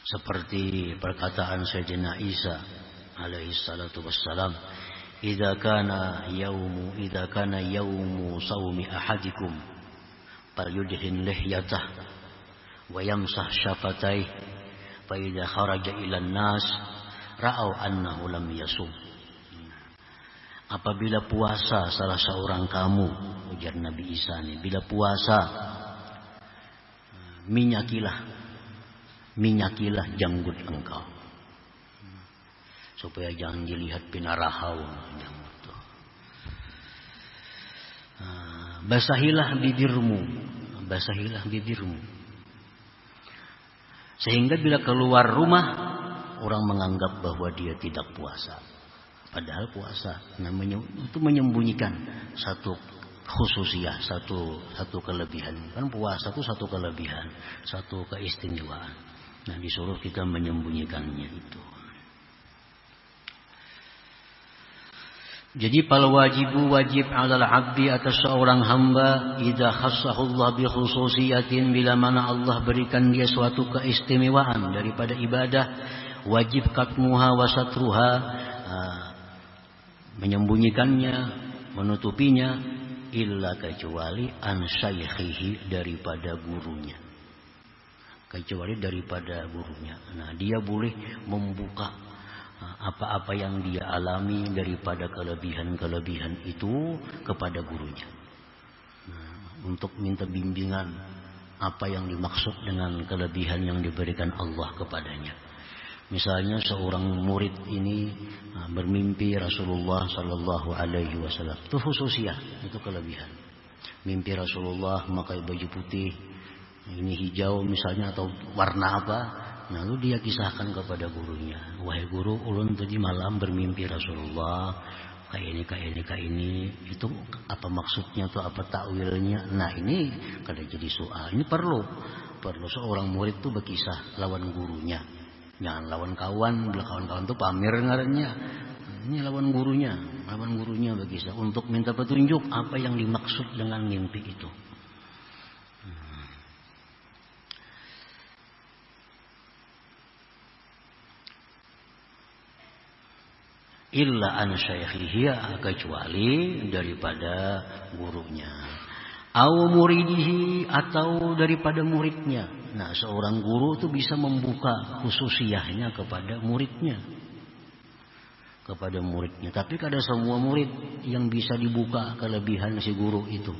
Seperti perkataan Sayyidina Isa alaihi salatu wassalam, idza kana yaumu saumi ahadikum falyudhin lihyatah wa yamsah syafatayh fa idza kharaja ilan nas ra'au annahu lam yasum. Apabila puasa salah seorang kamu, ujar Nabi Isa ini, bila puasa minyakilah janggut engkau supaya jangan dilihat pinarahau janggut. Basahilah bibirmu sehingga bila keluar rumah orang menganggap bahwa dia tidak puasa, padahal puasa. Namanya itu menyembunyikan satu khususiyah, satu kelebihan. Kan puasa itu satu kelebihan, satu keistimewaan. Nah, disuruh kita menyembunyikannya itu. Jadi wajib 'alal 'abdi atas seorang hamba idza khassahu Allah bi khususiyatin, bila mana Allah berikan dia suatu keistimewaan daripada ibadah, wajib katmuha wa satruha, menyembunyikannya, menutupinya, illa kecuali an syaikhihi, daripada gurunya. Kecuali daripada gurunya. Nah, dia boleh membuka apa-apa yang dia alami daripada kelebihan-kelebihan itu kepada gurunya. Nah, untuk minta bimbingan apa yang dimaksud dengan kelebihan yang diberikan Allah kepadanya. Misalnya seorang murid ini bermimpi Rasulullah Sallallahu Alaihi Wasallam. Itu khususnya, itu kelebihan. Mimpi Rasulullah memakai baju putih, ini hijau misalnya, atau warna apa. Lalu dia kisahkan kepada gurunya, wahai guru, ulun tadi malam bermimpi Rasulullah kayak ini, itu apa maksudnya tuh, apa takwilnya? Nah, ini kada jadi soal. Ini perlu seorang murid tuh berkisah lawan gurunya, jangan lawan kawan. Bila kawan-kawan tuh pamer ngarannya. Ini lawan gurunya berkisah untuk minta petunjuk apa yang dimaksud dengan mimpi itu. Illa an syaikhihi, kecuali daripada gurunya, au muridihi, atau daripada muridnya. Nah, seorang guru itu bisa membuka khususiyahnya kepada muridnya. Tapi kada semua murid yang bisa dibuka kelebihan si guru itu.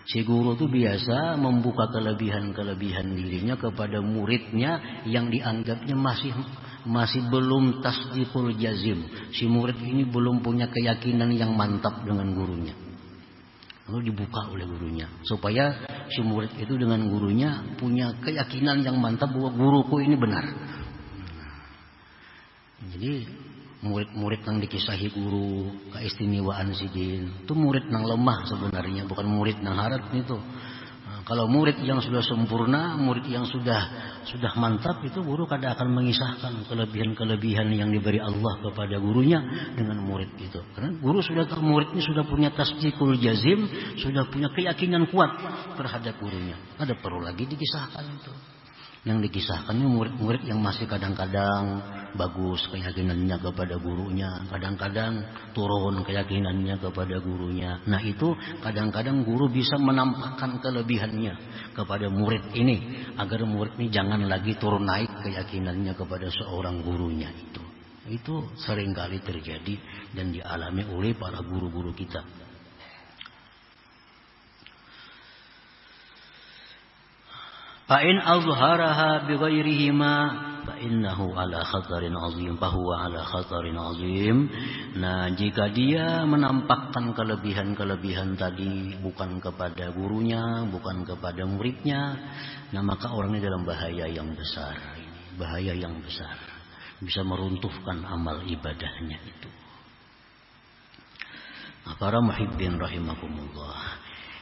Si guru itu biasa membuka kelebihan-kelebihan dirinya kepada muridnya yang dianggapnya masih belum tasdiqul jazim. Si murid ini belum punya keyakinan yang mantap dengan gurunya. Lalu dibuka oleh gurunya supaya si murid itu dengan gurunya punya keyakinan yang mantap bahwa guruku ini benar. Jadi murid-murid yang dikisahi guru keistimewaan sidin itu murid yang lemah sebenarnya, bukan murid yang harap itu. Kalau murid yang sudah sempurna, murid yang sudah mantap, itu guru kadang akan mengisahkan kelebihan-kelebihan yang diberi Allah kepada gurunya dengan murid itu. Karena guru sudah tahu murid ini sudah punya tasdikul jazim, sudah punya keyakinan kuat terhadap gurunya. Ada perlu lagi dikisahkan itu. Yang dikisahkannya murid-murid yang masih kadang-kadang bagus keyakinannya kepada gurunya, kadang-kadang turun keyakinannya kepada gurunya. Nah itu kadang-kadang guru bisa menampakkan kelebihannya kepada murid ini agar murid ini jangan lagi turun naik keyakinannya kepada seorang gurunya itu. Itu seringkali terjadi dan dialami oleh para guru-guru kita. Fa'in azharaha bighairihima fa'innahu ala khatarin azim, fahuwa ala khatarin azim. Nah, jika dia menampakkan kelebihan-kelebihan tadi bukan kepada gurunya, bukan kepada muridnya, nah maka orangnya dalam bahaya yang besar. Bahaya yang besar. Bisa meruntuhkan amal ibadahnya itu. Nah, para muhibbin rahimakumullah.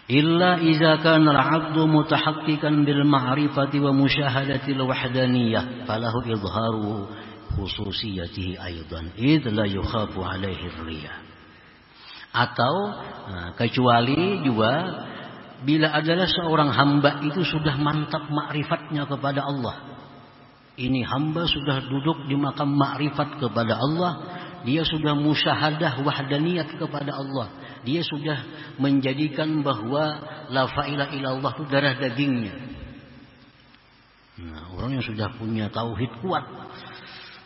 Illa iza kana al-'abdu mutahaqqiqan bil ma'rifati wa musyahadati al-wahdaniyah falahu idharu khususiyatihi aidan id la yukhafu alaihi riya. Atau kecuali juga bila adalah seorang hamba itu sudah mantap ma'rifatnya kepada Allah. Ini hamba sudah duduk di makam ma'rifat kepada Allah, dia sudah musyahadah wahdaniyat kepada Allah. Dia sudah menjadikan bahwa la ilaha illallah itu darah dagingnya. Nah, orang yang sudah punya tauhid kuat,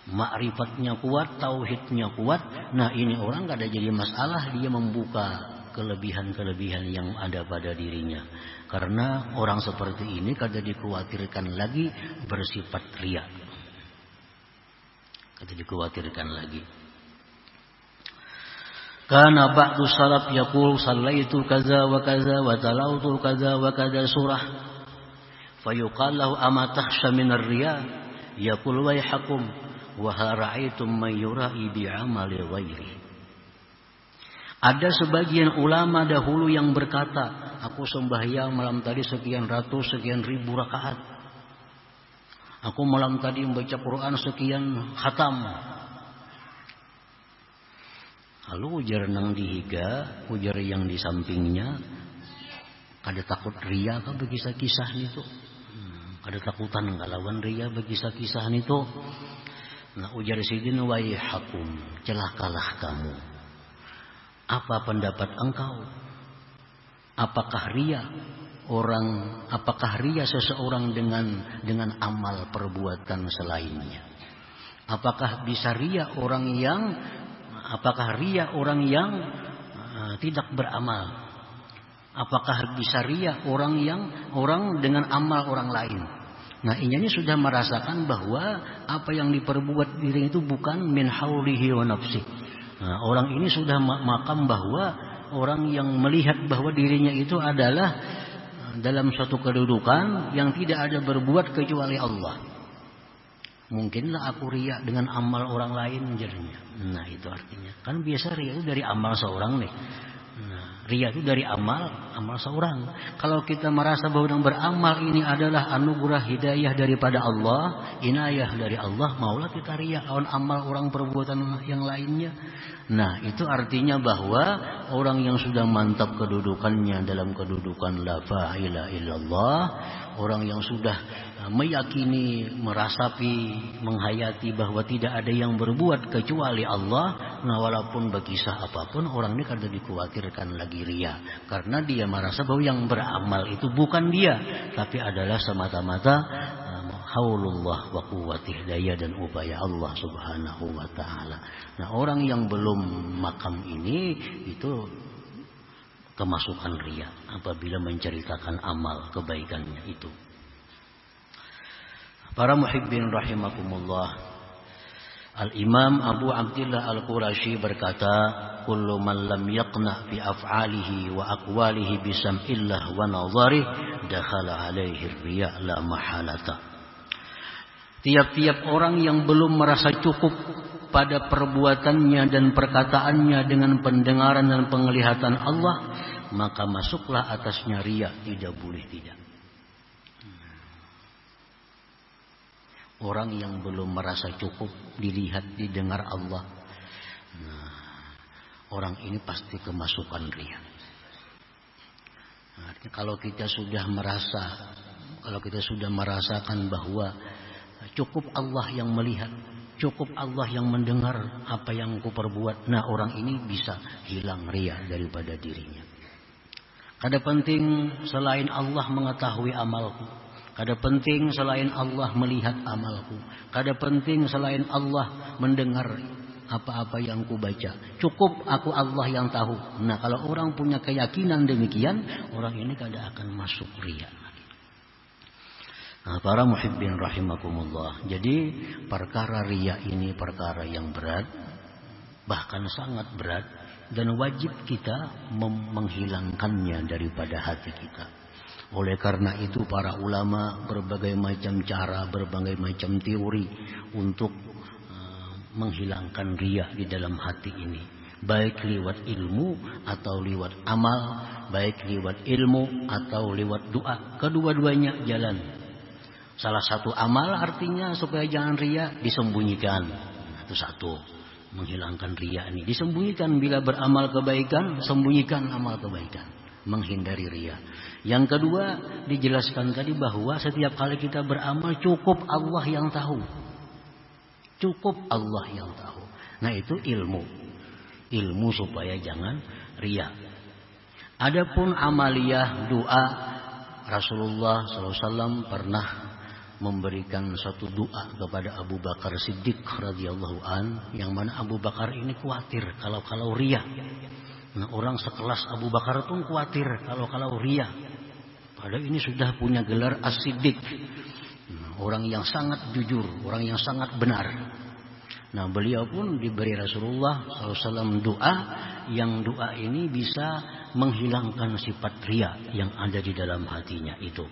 ma'rifatnya kuat, tauhidnya kuat, nah ini orang gak ada jadi masalah dia membuka kelebihan-kelebihan yang ada pada dirinya. Karena orang seperti ini kada dikhawatirkan lagi bersifat riya. Kada dikhawatirkan lagi. Karena ba'du salaf yaqul sallaitu kaza wa kaza wa talautu kaza wa kaza surah fayuqal lahu ama takhsha min ar-riya yaqul wayhakum wa ra'aytum man yura'i bi'amali ghairi. Ada sebagian ulama dahulu yang berkata, aku sembahyang malam tadi sekian ratus sekian ribu rakaat, aku malam tadi membaca Quran sekian khatam. Lalu ujar nang dihiga, ujar yang di sampingnya, kada takut ria ka bagi kisah itu. Kada takutan ngalawan ria bagi kisah itu. Nah ujar sidin waihakum, celakalah kamu. Apa pendapat engkau? Apakah ria seseorang dengan amal perbuatan selainnya? Apakah bisa ria orang yang tidak beramal? Apakah bisa ria orang dengan amal orang lain? Nah, ini sudah merasakan bahwa apa yang diperbuat diri itu bukan min haulihi wa nafsi. Nah, orang ini sudah makam bahwa orang yang melihat bahwa dirinya itu adalah dalam suatu kedudukan yang tidak ada berbuat kecuali Allah. Mungkinlah aku riya dengan amal orang lain jadinya. Nah itu artinya. Kan biasa riya itu dari amal seorang nih. Nah, riya itu dari amal seorang. Kalau kita merasa bahwa yang beramal ini adalah anugerah hidayah daripada Allah, inayah dari Allah, maulah kita riya lawan amal orang perbuatan yang lainnya. Nah itu artinya bahwa orang yang sudah mantap kedudukannya dalam kedudukan la ilaha illallah, orang yang sudah meyakini, merasapi, menghayati bahwa tidak ada yang berbuat kecuali Allah. Nah walaupun berkisah apapun, orang ini kada dikhawatirkan lagi riya, karena dia merasa bahwa yang beramal itu bukan dia, tapi adalah semata-mata haulullah wa quwwatih, daya dan upaya Allah subhanahu wa ta'ala. Nah orang yang belum makam ini itu kemasukan riya apabila menceritakan amal kebaikannya itu. Para muhibbin rahimakumullah. Al-Imam Abu Abdillah Al-Qurashi berkata, kullu man lam yaqna fi af'alihi wa aqwalihi bi sam'illah wa nazarih dakhala alaihi riya la mahalata. Tiap-tiap orang yang belum merasa cukup pada perbuatannya dan perkataannya dengan pendengaran dan penglihatan Allah, maka masuklah atasnya riya, tidak boleh tidak. Orang yang belum merasa cukup dilihat, didengar Allah, orang ini pasti kemasukan riya. Kalau kita sudah merasakan bahwa cukup Allah yang melihat, cukup Allah yang mendengar apa yang ku perbuat, nah orang ini bisa hilang riya daripada dirinya. Kada penting selain Allah mengetahui amalku. Kada penting selain Allah melihat amalku. Kada penting selain Allah mendengar apa-apa yang ku baca. Cukup aku Allah yang tahu. Nah, kalau orang punya keyakinan demikian, orang ini kada akan masuk riya. Nah, para muhibbin rahimakumullah. Jadi perkara riya ini perkara yang berat, bahkan sangat berat, dan wajib kita menghilangkannya daripada hati kita. Oleh karena itu para ulama berbagai macam cara, berbagai macam teori untuk menghilangkan riya di dalam hati ini. Baik lewat ilmu atau lewat amal, baik lewat ilmu atau lewat doa. Kedua-duanya jalan. Salah satu amal artinya supaya jangan riya, disembunyikan. Itu satu, menghilangkan riya ini. Disembunyikan bila beramal kebaikan, sembunyikan amal kebaikan, menghindari riya. Yang kedua, dijelaskan tadi bahwa setiap kali kita beramal cukup Allah yang tahu. Cukup Allah yang tahu. Nah, itu ilmu. Ilmu supaya jangan riya. Adapun amaliyah doa, Rasulullah SAW pernah memberikan satu doa kepada Abu Bakar Siddiq radhiyallahu an, yang mana Abu Bakar ini khawatir kalau riya. Nah, orang sekelas Abu Bakar pun khawatir kalau riya. Padahal ini sudah punya gelar as-siddiq. Orang yang sangat jujur, orang yang sangat benar. Nah, beliau pun diberi Rasulullah SAW doa, yang doa ini bisa menghilangkan sifat riya yang ada di dalam hatinya itu.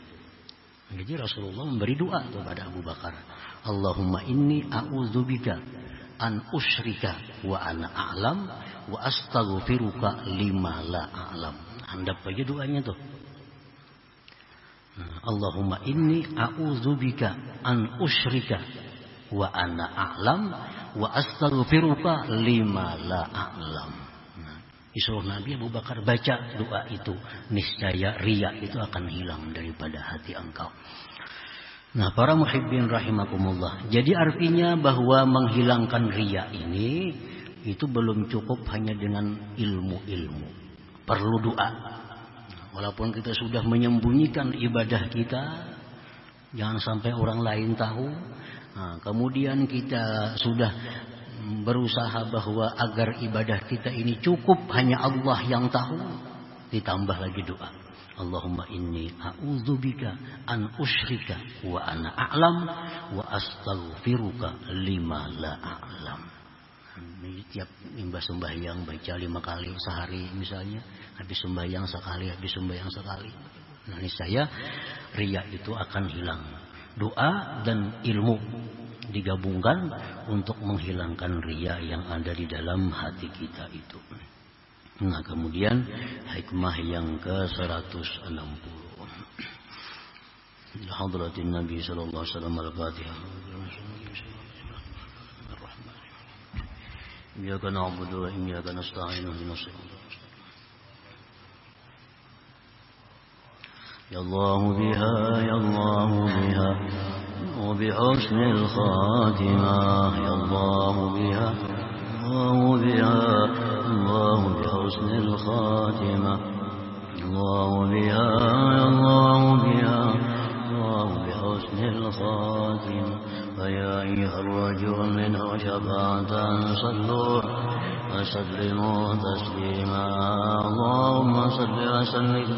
Jadi Rasulullah memberi doa kepada Abu Bakar. Allahumma inni a'udzubika an usyrika wa ana a'lam wa astaghfiruka lima la a'lam. Handap aja doanya tuh. Allahumma inni a'udzubika an usyrika wa ana a'lam wa astaghfiruka lima la a'lam. Disuruh Nabi Abu Bakar baca doa itu, niscaya riya itu akan hilang daripada hati engkau. Nah, para muhibbin rahimakumullah. Jadi artinya bahwa menghilangkan riya ini itu belum cukup hanya dengan ilmu-ilmu. Perlu doa. Walaupun kita sudah menyembunyikan ibadah kita, jangan sampai orang lain tahu. Nah, kemudian kita sudah berusaha bahwa agar ibadah kita ini cukup hanya Allah yang tahu, ditambah lagi doa. Allahumma inni a'udzubika an usyrika wa ana a'lam wa astaghfiruka lima la a'lam. Tiap imbas sembahyang baca 5 kali sehari misalnya, habis sembahyang sekali, habis sembahyang sekali. Nah, niscaya riya itu akan hilang. Doa dan ilmu digabungkan untuk menghilangkan riya yang ada di dalam hati kita itu. Nah, kemudian hikmah yang ke-160. Hadratin Nabi sallallahu alaihi wasallam al-Fatihah. Iyyaka na'budu wa iyyaka nasta'in ihdinas siratal mustaqim. Ya Allah biha ya Allah biha wa bi husnil khatimah ya Allah biha wa biha Allah bi husnil khatimah Allah biha ya Allah biha Allah bi husnil khatimah. فيا أيها الرجل منه شفاعة صلوا وسلموا تسليما اللهم صل وسلم